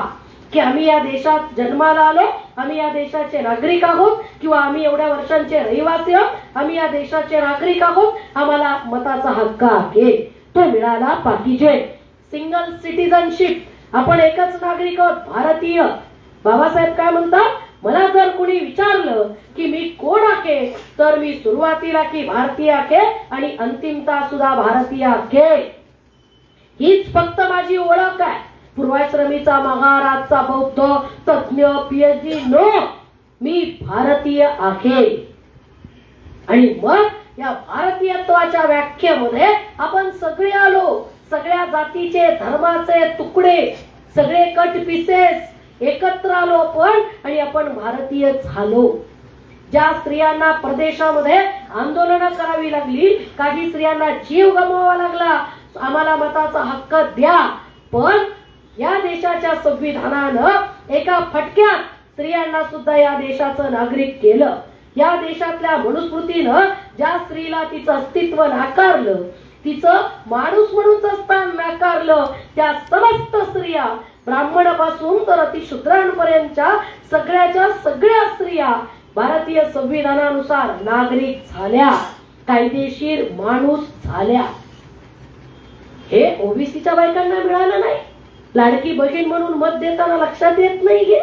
की आम्ही या देशात जन्माला आलो, आम्ही या देशाचे नागरिक आहोत, किंवा आम्ही एवढ्या वर्षांचे रहिवासी आहोत, आम्ही या देशाचे नागरिक आहोत, आम्हाला मताचा हक्क आहे, तो मिळाला पाहिजे. सिंगल सिटीजनशिप, आपण एकच नागरिक आहोत, भारतीय. बाबासाहेब काय म्हणतात? मला जर कोणी विचारलं की मी कोण आहे, तर मी सुरुवातीला की भारतीय आहे आणि अंतिमता सुद्धा भारतीय आहे. हीच फक्त माझी ओळख आहे. पूर्वाश्रमीचा, महाराजचा, बौद्ध, तज्ञ, पीएचडी नो, मी भारतीय आहे. आणि मग या भारतीयत्वाच्या व्याख्येमध्ये आपण सगळे आलो. सगळ्या जातीचे, धर्माचे तुकडे, सगळे कट पीसेस एकत्र आलो आपण आणि आपण भारतीय झालो. ज्या स्त्रियांना प्रदेशामध्ये आंदोलनं करावी लागली, काही स्त्रियांना जीव गमवावा लागला, आम्हाला मताचा हक्क द्या, पण या देशाच्या संविधानानं एका फटक्यात स्त्रियांना सुद्धा या देशाचं नागरिक केलं. या देशातल्या मनुस्मृतीनं ज्या स्त्रीला तिचं अस्तित्व नाकारलं, तिचं माणूस म्हणून स्थान नाकारलं, त्या समस्त स्त्रिया ब्राह्मणापासून तर अतिशूद्रांपर्यंतच्या सगळ्याच्या सगळ्या स्त्रिया भारतीय संविधानानुसार नागरिक झाल्या, कायदेशीर माणूस झाल्या. हे ओबीसीच्या बायकांना मिळालं नाही. लाडकी बहीण म्हणून मत देताना लक्षात येत नाहीये.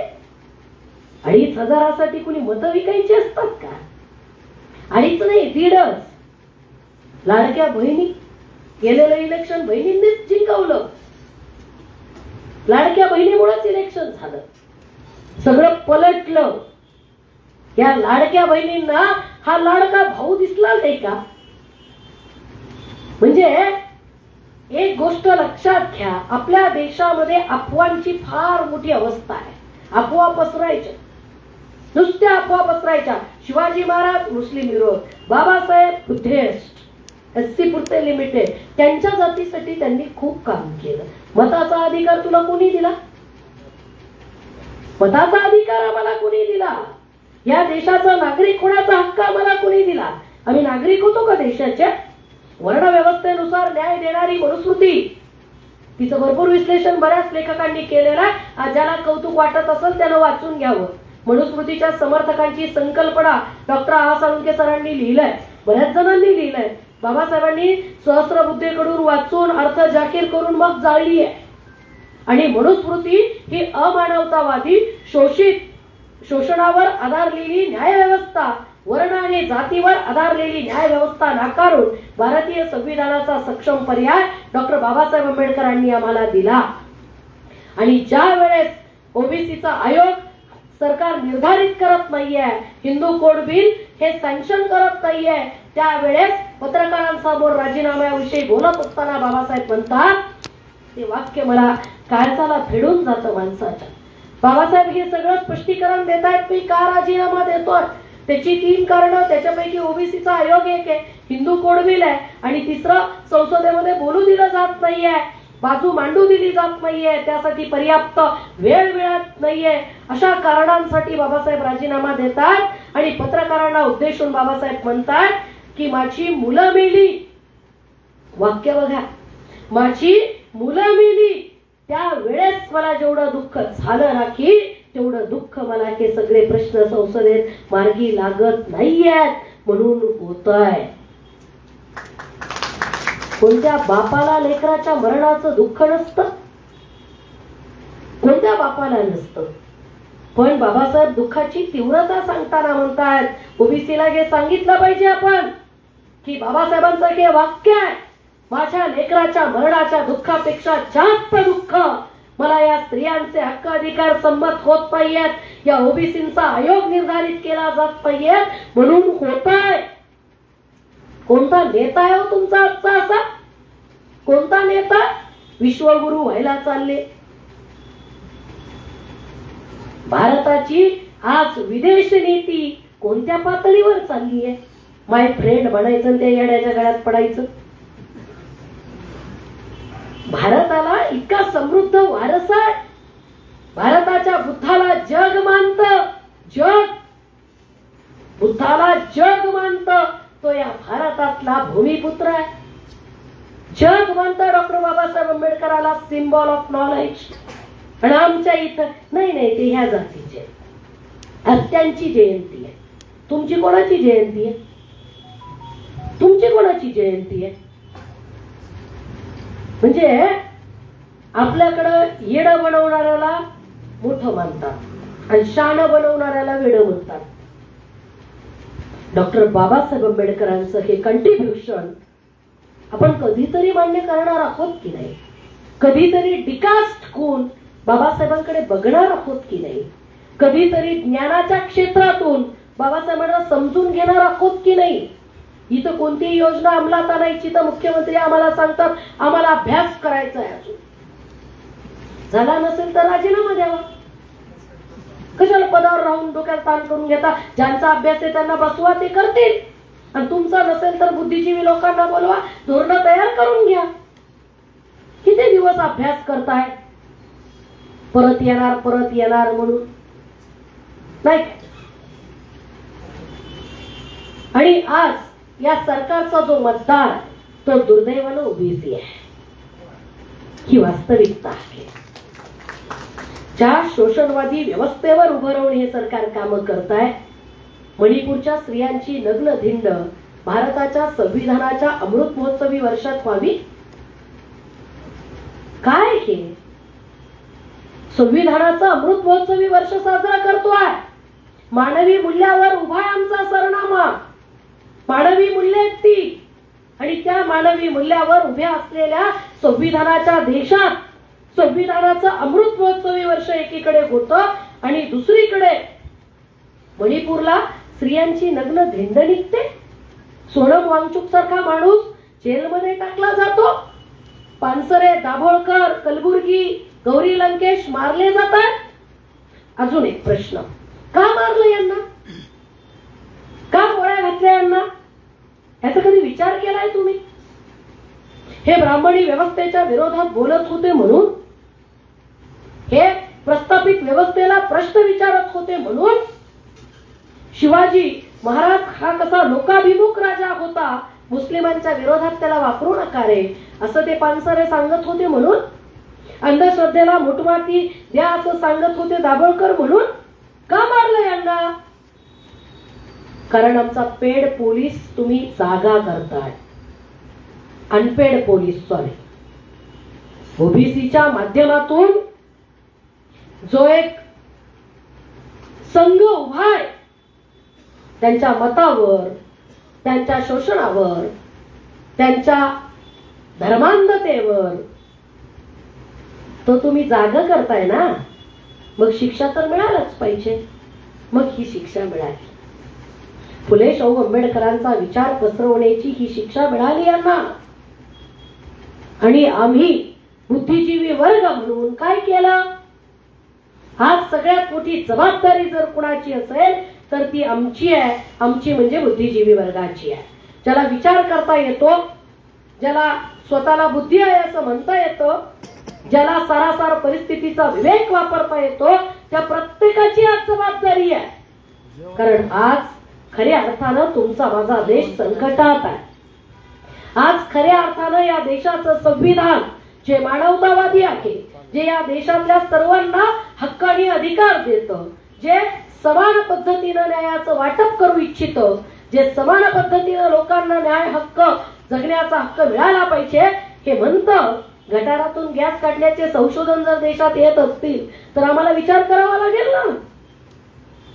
2,500साठी कुणी मतं विकायची असतात का? 2.5 नाही, 1.5. लाडक्या बहिणी गेलेलं इलेक्शन बहिणींनीच जिंकवलं. लाडक्या बहिणीमुळेच इलेक्शन झालं, सगळं पलटलं. या लाडक्या बहिणींना हा लाडका भाऊ दिसला नाही का? म्हणजे एक गोष्ट लक्षात घ्या, आपल्या देशामध्ये अफवांची फार मोठी अवस्था आहे. अफवा पसरायच्या, नुसत्या अफवा पसरायच्या. शिवाजी महाराज मुस्लिम विरोध, बाबासाहेब बुद्धिस्ट, एससी पुरते लिमिटेड, त्यांच्या जातीसाठी त्यांनी खूप काम केलं. मताचा अधिकार तुला कोणी दिला? मताचा अधिकार आम्हाला कोणी दिला? या देशाचा नागरिक होण्याचा हक्क आम्हाला कोणी दिला? आम्ही नागरिक होतो का देशाच्या? वर्ण व्यवस्थेनुसार न्याय देणारी मनुस्मृती, तिचं भरपूर विश्लेषण बऱ्याच लेखकांनी केलेलं आहे. ज्याला कौतुक वाटत असेल त्यानं वाचून घ्यावं. मनुस्मृतीच्या समर्थकांची संकल्पना डॉक्टर आ साळुंखे सरांनी लिहिलंय, बऱ्याच जणांनी लिहिलंय. बाबासाहेबांनी सहस्त्रबुद्धेकडून वाचून अर्थ जाहीर करून मग जाळली आहे. आणि मनुस्मृती ही अमानवतावादी, शोषणावर आधारलेली न्यायव्यवस्था, वर्ण आणि जातीवर आधारलेली न्यायव्यवस्था नाकारून भारतीय संविधानाचा सक्षम पर्याय डॉक्टर बाबासाहेब आंबेडकरांनी आम्हाला दिला. आणि ज्या वेळेस ओबीसीचा आयोग सरकार निर्धारित करत नाहीये, हिंदू कोड बिल हे सँक्शन करत नाहीये, त्यावेळेस पत्रकारांसमोर राजीनाम्याविषयी बोलत असताना बाबासाहेब म्हणतात, ते वाक्य मला काळजाला फेडून जातं माणसाच्या. बाबासाहेब हे सगळं स्पष्टीकरण देत आहेत, मी का राजीनामा देतोय. त्याची 3 कारणं, त्याच्यापैकी ओबीसीचा आयोग एक आहे, हिंदू कोड बिल आहे, आणि तिसरं संसदेमध्ये बोलू दिलं जात नाहीये, बाजू मांडू दिली जात नाहीये, त्यासाठी पर्याप्त वेळ मिळत नाहीये. अशा कारणांसाठी बाबासाहेब राजीनामा देतात. आणि पत्रकारांना उद्देशून बाबासाहेब म्हणतात की माझी मुलं मेली, वाक्य बघा, माझी मुलं मेली त्यावेळेस मला जेवढं दुःख झालं ना, की तेवढं दुःख मला हे सगळे प्रश्न संसदेत मार्गी लागत नाहीयेत म्हणून होतंय. कोणत्या बापाला लेकराच्या मरणाचं दुःख नसतं? कोणत्या बापाला नसतं? पण बाबासाहेब दुःखाची तीव्रता सांगताना म्हणतात, ओबीसीला हे सांगितलं पाहिजे आपण की बाबासाहेबांचं हे वाक्य आहे, माझ्या लेकराच्या मरणाच्या दुःखापेक्षा जास्त दुःख मला या स्त्रियांचे हक्क अधिकार संमत होत नाहीयेत, या ओबीसींचा आयोग निर्धारित केला जात नाहीयेत म्हणून होतंय. कोणता नेता आहे हो तुमचा आजचा असा? कोणता नेता विश्वगुरु व्हायला चालले? भारताची आज विदेश नीती कोणत्या पातळीवर चालली आहे? माय फ्रेंड म्हणायचं, त्या येड्याच्या गळ्यात पडायचं. भारताला इतका समृद्ध वारसा आहे. भारताच्या बुद्धाला जग मानत, जग बुद्धाला जग मानत, तो या भारतातला भूमिपुत्र आहे. जग मानत डॉक्टर बाबासाहेब आंबेडकराला सिम्बॉल ऑफ नॉलेज. आणि आमच्या इथं नाही नाही, ते ह्या जातीचे, आज त्यांची जयंती आहे. तुमची कोणाची जयंती आहे? तुमची कोणाची जयंती आहे? म्हणजे आपल्याकडं येडं बनवणाऱ्याला मोठं मानतात आणि शान बनवणाऱ्याला वेडं म्हणतात. डॉक्टर बाबासाहेब आंबेडकरांचं हे कंट्रीब्युशन आपण कधीतरी मान्य करणार आहोत की नाही? कधीतरी डिकास्ट होऊन बाबासाहेबांकडे बघणार आहोत की नाही? कधीतरी ज्ञानाच्या क्षेत्रातून बाबासाहेबांना समजून घेणार आहोत की नाही? इथं कोणतीही योजना अंमलात आणायची तर मुख्यमंत्री आम्हाला सांगतात आम्हाला अभ्यास करायचा आहे, अजून झाला नसेल तर राजीनामा द्यावा. कशाला पदावर राहून डोक्यात ताण करून घेता? ज्यांचा अभ्यास आहे त्यांना बसवा, ते करतील. आणि तुमचा नसेल तर बुद्धिजीवी लोकांना बोलवा, धोरण तयार करून घ्या. किती दिवस अभ्यास करताय? परत येणार म्हणून नाही. आणि आज या सरकारचा जो मतदार तो दुर्दैवानं ओबीसी आहे. ही वास्तविकता आहे. ज्या शोषणवादी व्यवस्थेवर उभं राहून हे सरकार काम करत आहे. मणिपूरच्या स्त्रियांची नग्न धिंड भारताच्या संविधानाच्या अमृत महोत्सवी वर्षात व्हावी. काय हे संविधानाचा अमृत महोत्सवी वर्ष साजरा करतोय. मानवी मूल्यावर उभा आहे आमचा सरनामा. मानवी मूल्य आहेत ती. आणि त्या मानवी मूल्यावर उभ्या असलेल्या संविधानाच्या देशात संविधानाचं अमृत महोत्सवी वर्ष एकीकडे होतं आणि दुसरीकडे मणिपूरला स्त्रियांची नग्न धिंड निघते. सोनम वांगचुक सारखा माणूस जेलमध्ये टाकला जातो. पानसरे, दाभोळकर, कलबुर्गी, गौरी लंकेश मारले जातात. अजून एक प्रश्न, का मारलं यांना? का गोळ्या घातल्या यांना? याचा कधी विचार केलाय तुम्ही? हे ब्राह्मणी व्यवस्थेच्या विरोधात बोलत होते म्हणून, हे प्रस्थापित व्यवस्थेला प्रश्न विचारत होते म्हणून, शिवाजी महाराज हा कसा लोकाभिमुख राजा होता, मुस्लिमांच्या विरोधात त्याला वापरू नका रे असं ते पानसरे सांगत होते म्हणून, अंधश्रद्धेला मुठमाती द्या असं सांगत होते दाभोळकर म्हणून का मारलं यांना? कारण आमचा पेड पोलीस तुम्ही जागा करताय. Unpaid police, sorry. ओबीसीच्या माध्यमातून जो एक संघ उभा आहे त्यांच्या मतावर, त्यांच्या शोषणावर, त्यांच्या धर्मांधतेवर, तो तुम्ही जागा करताय ना. मग शिक्षा तर मिळालंच पाहिजे. मग ही शिक्षा मिळाली. फुले शाहू आंबेडकरांचा विचार पसरवण्याची ही शिक्षा मिळाली यांना. आणि आम्ही बुद्धिजीवी वर्ग म्हणून काय केलं? आज सगळ्यात मोठी जबाबदारी जर कुणाची असेल तर ती आमची आहे. आमची म्हणजे बुद्धिजीवी वर्गाची आहे. ज्याला विचार करता येतो, ज्याला स्वतःला बुद्धी आहे असं म्हणता येतं, ज्याला सारासार परिस्थितीचा विवेक वापरता येतो, त्या प्रत्येकाची आज जबाबदारी आहे. कारण आज खऱ्या अर्थानं तुमचा माझा देश संकटात आहे. आज खऱ्या अर्थानं या देशाचं संविधान जे मानवतावादी आहे, जे या देशातल्या सर्वांना हक्क आणि अधिकार देतं, जे समान पद्धतीनं न्यायाचं वाटप करू इच्छितं, जे समान पद्धतीनं लोकांना न्याय हक्क जगण्याचा हक्क मिळाला पाहिजे हे म्हणतं. गटारातून गॅस काढण्याचे संशोधन जर देशात येत असतील तर आम्हाला विचार करावा लागेल ना.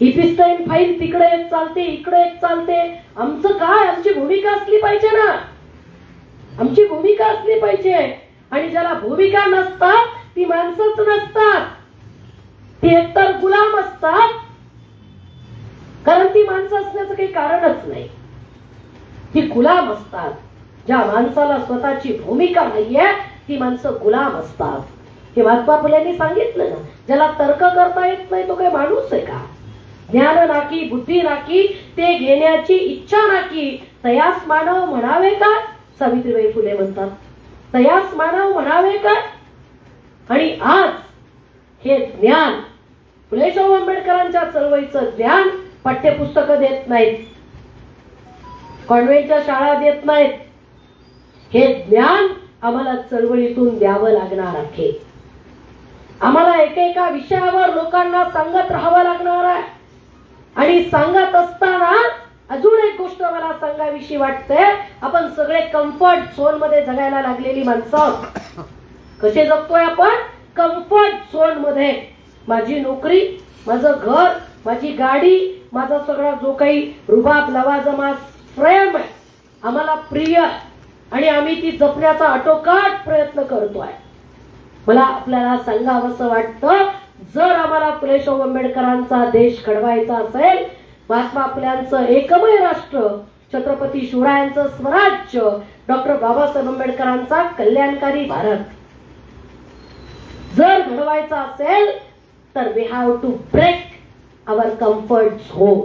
इपिस्टाईन फाईल तिकडे एक चालते, इकडे एक चालते. आमचं काय? आमची भूमिका असली पाहिजे ना. आमची भूमिका असली पाहिजे. आणि ज्याला भूमिका नसतात ती माणसंच नसतात. ती एकतर गुलाम असतात, कारण ती माणसं असण्याचं काही कारणच नाही. ती गुलाम असतात. ज्या माणसाला स्वतःची भूमिका नाहीये ती माणसं गुलाम असतात. हे महात्मा फुलेंनी सांगितलं ना. ज्याला तर्क करता येत नाही तो काही माणूस आहे का? ज्ञान नाकी, बुद्धी नाकी, ते घेण्याची इच्छा नाकी, तयास मानव म्हणावे का? सावित्रीबाई फुले म्हणतात, तयास मानव म्हणावे का? आणि आज हे ज्ञान, फुले शाहू आंबेडकरांच्या चळवळीचं ज्ञान पाठ्यपुस्तकं देत नाहीत, कॉन्व्हेंटच्या शाळा देत नाहीत. हे ज्ञान आम्हाला चळवळीतून द्यावं लागणार आहे. आम्हाला एकेका विषयावर लोकांना सांगत राहावं लागणार आहे. आणि सांगत असताना अजून एक गोष्ट मला सांगावीशी वाटते. आपण सगळे कम्फर्ट झोन मध्ये जगायला लागलेली माणसं. कसे जगतोय आपण? कम्फर्ट झोन मध्ये. माझी नोकरी, माझं घर, माझी गाडी, माझा सगळा जो काही रुबाब लवाजमा प्रेम आहे आम्हाला प्रिय, आणि आम्ही ती जपण्याचा आटोकाट प्रयत्न करतोय. मला आपल्याला सांगावंसं वाटतं, जर आम्हाला फुले शाहू आंबेडकरांचा देश घडवायचा असेल, महात्मा फुल्यांचं एकमय राष्ट्र, छत्रपती शिवरायांचं स्वराज्य, डॉक्टर बाबासाहेब आंबेडकरांचा कल्याणकारी भारत जर घडवायचा असेल तर we have to break our comfort zone.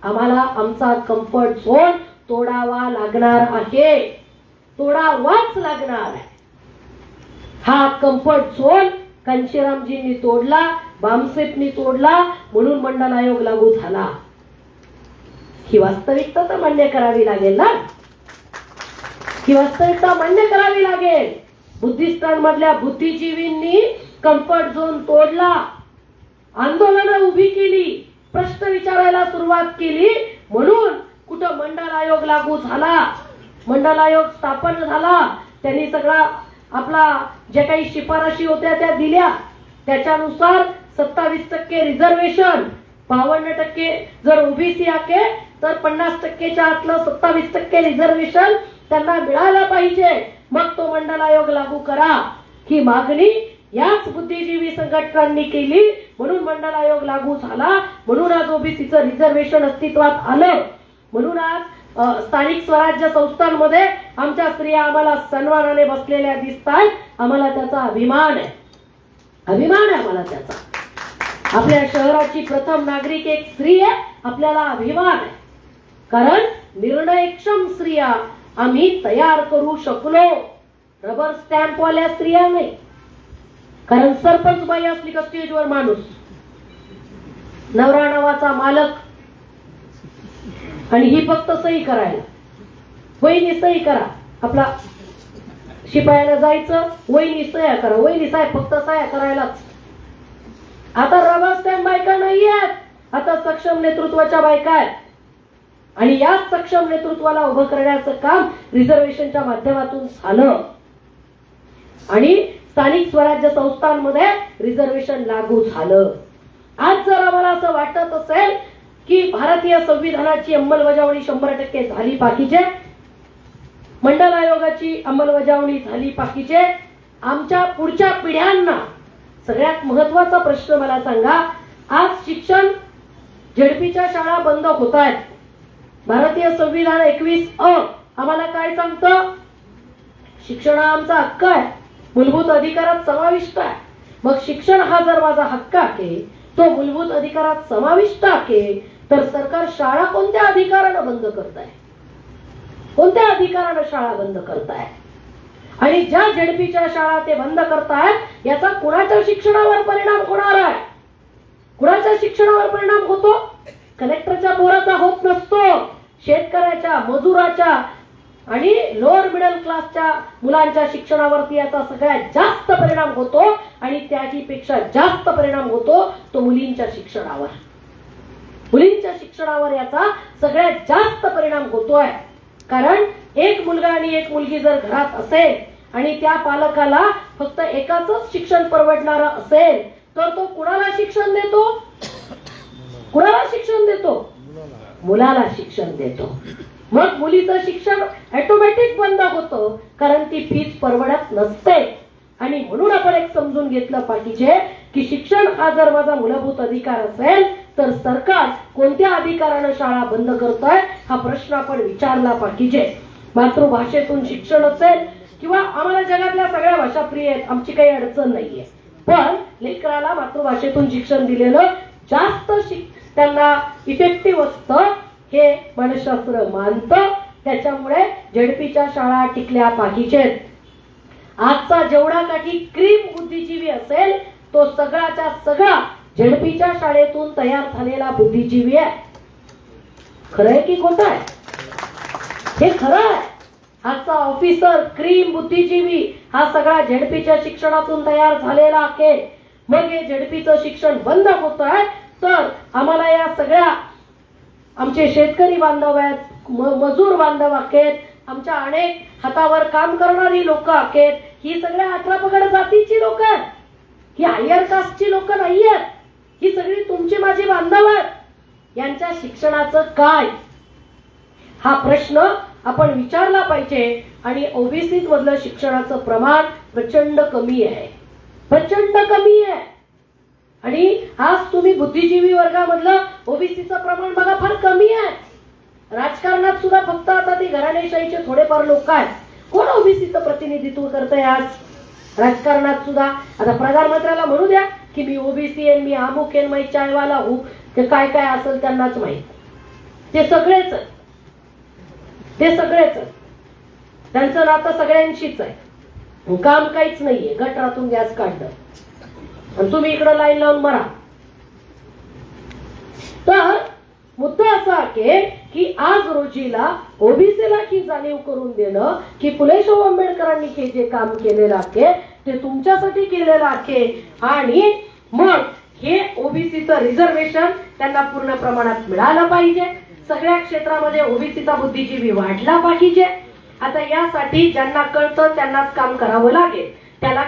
आम्हाला आमचा कम्फर्ट झोन तोडावा लागणार आहे. तोडावाच लागणार आहे. हा कम्फर्ट झोन कांशीरामजींनी तोडला, बामसेपनी तोडला, म्हणून मंडल आयोग लागू झाला. ही वास्तविकता तर मान्य करावी लागेल ना. ही वास्तविकता मान्य करावी लागेल. बुद्धिस्टांमधल्या बुद्धिजीवींनी कम्फर्ट झोन तोडला, आंदोलनं उभी केली, प्रश्न विचारायला सुरुवात केली, म्हणून कुठं मंडल आयोग लागू झाला, मंडल आयोग स्थापन झाला. त्यांनी सगळा आपला जे काही शिफारशी होत्या त्या दिल्या. त्याच्यानुसार 27% रिझर्वेशन, 52% जर ओबीसी आहे तर 50%च्या आतलं 27% रिझर्वेशन त्यांना मिळालं पाहिजे. मग तो मंडल आयोग लागू करा. ही मागणी याच बुद्धिजीवी संघटनांनी केली, म्हणून मंडल आयोग लागू झाला. म्हणून आज ओबीसीचं रिझर्वेशन अस्तित्वात आलं. म्हणून आज स्थानिक स्वराज्य संस्थांमध्ये आमच्या स्त्रिया आम्हाला सन्मानाने बसलेल्या दिसत आहेत. आम्हाला त्याचा अभिमान आहे, अभिमान आहे आम्हाला त्याचा. आपल्या शहराची प्रथम नागरिक एक स्त्री आहे, आपल्याला अभिमान आहे. कारण निर्णयक्षम स्त्रिया आम्ही तयार करू शकलो, रबर स्टॅम्प वाल्या स्त्रिया नाही. कारण सरपंच बाई असली का स्टेजवर माणूस, नवरा नावाचा मालक, आणि ही फक्त सही करायला. वहिनी सही करा, आपला शिपायाला जायचं, वहिनी सह्या करा, वहिनी साहेब फक्त सह्या करायलाच. आता रबर स्टॅम्प बायका नाही आहेत, आता सक्षम नेतृत्वाच्या बायका आहेत. आणि या सक्षम नेतृत्वाला उभं करण्याचं काम रिझर्वेशनच्या माध्यमातून झालं. आणि स्थानिक स्वराज्य संस्थांमध्ये रिझर्वेशन लागू झालं. आज जर आम्हाला असं वाटत असेल की भारतीय संविधानाची अंमलबजावणी 100% झाली पाहिजे, मंडल आयोगाची अंमलबजावणी झाली पाहिजे, आमच्या पुढच्या पिढ्यांना सगळ्यात महत्वाचा प्रश्न मला सांगा, आज शिक्षण झेडपीच्या शाळा बंद होत आहेत. भारतीय संविधान 21A आम्हाला काय सांगतं? शिक्षण हा आमचा हक्क आहे, मूलभूत अधिकारात समाविष्ट आहे. मग शिक्षण हा जर माझा हक्क आहे, तो मूलभूत अधिकारात समाविष्ट आहे, तर सरकार शाळा कोणत्या अधिकारानं बंद करत आहे? कोणत्या अधिकारानं शाळा बंद करत आहे? आणि ज्या झेडपीच्या शाळा ते बंद करतायत याचा कुणाच्या शिक्षणावर परिणाम होणार आहे? कुणाच्या शिक्षणावर परिणाम होतो? कलेक्टरच्या पोराचा होत नसतो, शेतकऱ्याच्या, मजुराच्या आणि लोअर मिडल क्लासच्या मुलांच्या शिक्षणावरती याचा सगळ्यात जास्त परिणाम होतो. आणि त्याहीपेक्षा जास्त परिणाम होतो तो मुलींच्या शिक्षणावर. मुलींच्या शिक्षणावर याचा सगळ्यात जास्त परिणाम होतोय. कारण एक मुलगा आणि एक मुलगी जर घरात असेल आणि त्या पालकाला फक्त एकाच शिक्षण परवडणारं असेल, तर तो कुणाला शिक्षण देतो? कुणाला शिक्षण देतो? मुलाला शिक्षण देतो. मग मुलीचं शिक्षण ऑटोमॅटिक बंद होतं, कारण ती फीस परवडत नसते. आणि म्हणून आपण एक समजून घेतलं पाहिजे की शिक्षण हा जर माझा मूलभूत अधिकार असेल, तर सरकार कोणत्या अधिकारानं शाळा बंद करतोय हा प्रश्न आपण विचारला पाहिजे. मातृभाषेतून शिक्षण असेल किंवा आम्हाला जगातल्या सगळ्या भाषा प्रिय आहेत, आमची काही अडचण नाहीये, पण लेकराला मातृभाषेतून शिक्षण दिलेलं जास्त त्यांना इफेक्टिव्ह असतं हे मानसशास्त्र मानतं. त्याच्यामुळे झेडपीच्या शाळा टिकल्या पाहिजेत. आजचा जेवढा काही क्रीम बुद्धिजीवी असेल तो सगळ्याच्या सगळा झेडपीच्या शाळेतून तयार झालेला बुद्धिजीवी आहे. खरं आहे की खोटं आहे? हे खरं आहे. आजचा ऑफिसर क्रीम बुद्धिजीवी हा सगळा झेडपीच्या शिक्षणातून तयार झालेला आहे. मग हे झेडपीचं शिक्षण बंद होत आहे, तर आम्हाला या सगळ्या आमचे शेतकरी बांधव आहेत, मजूर बांधव आहेत, आमच्या अनेक हातावर काम करणारी लोक आहेत, ही सगळ्या 18 पगड जातीची लोक आहेत, ही हायर कास्टची लोक नाही आहेत, ही सगळी तुमची माझी बांधव आहेत. यांच्या शिक्षणाचं काय हा प्रश्न आपण विचारला पाहिजे. आणि ओबीसी मधलं शिक्षणाचं प्रमाण प्रचंड कमी आहे, प्रचंड कमी आहे. आणि आज तुम्ही बुद्धिजीवी वर्गामधलं ओबीसीचं प्रमाण बघा, फार कमी आहे. राजकारणात सुद्धा फक्त आता ती घराणेशाहीचे थोडेफार लोक आहेत. कोण ओबीसीचं प्रतिनिधित्व करतंय आज राजकारणात सुद्धा? आता प्रधानमंत्र्याला म्हणू द्या की मी ओबीसी आहे, मी अमुक आहे, मी चायवाला हूं, ते काय काय असेल त्यांनाच माहित. ते सगळेच ते सगळेच त्यांचं नातं सगळ्यांशीच आहे. काम काहीच नाहीये, गटरातून गॅस काढणं आणि तुम्ही इकडे लाईन लावून मरा. तर मुद्दा असा आहे की आज रोजीला ओबीसीला ही जाणीव करून देणं की फुले शाहू आंबेडकरांनी हे जे काम केलेलं आहे ते तुमच्यासाठी केलेलं आहे आणि मग हे ओबीसीचं रिझर्वेशन त्यांना पूर्ण प्रमाणात मिळालं पाहिजे. सगळ्या क्षेत्रामध्ये ओबीसीचा बुद्धिजीवी वाढला पाहिजे. आता यासाठी ज्यांना कळतं त्यांनाच काम करावं लागेल. त्याला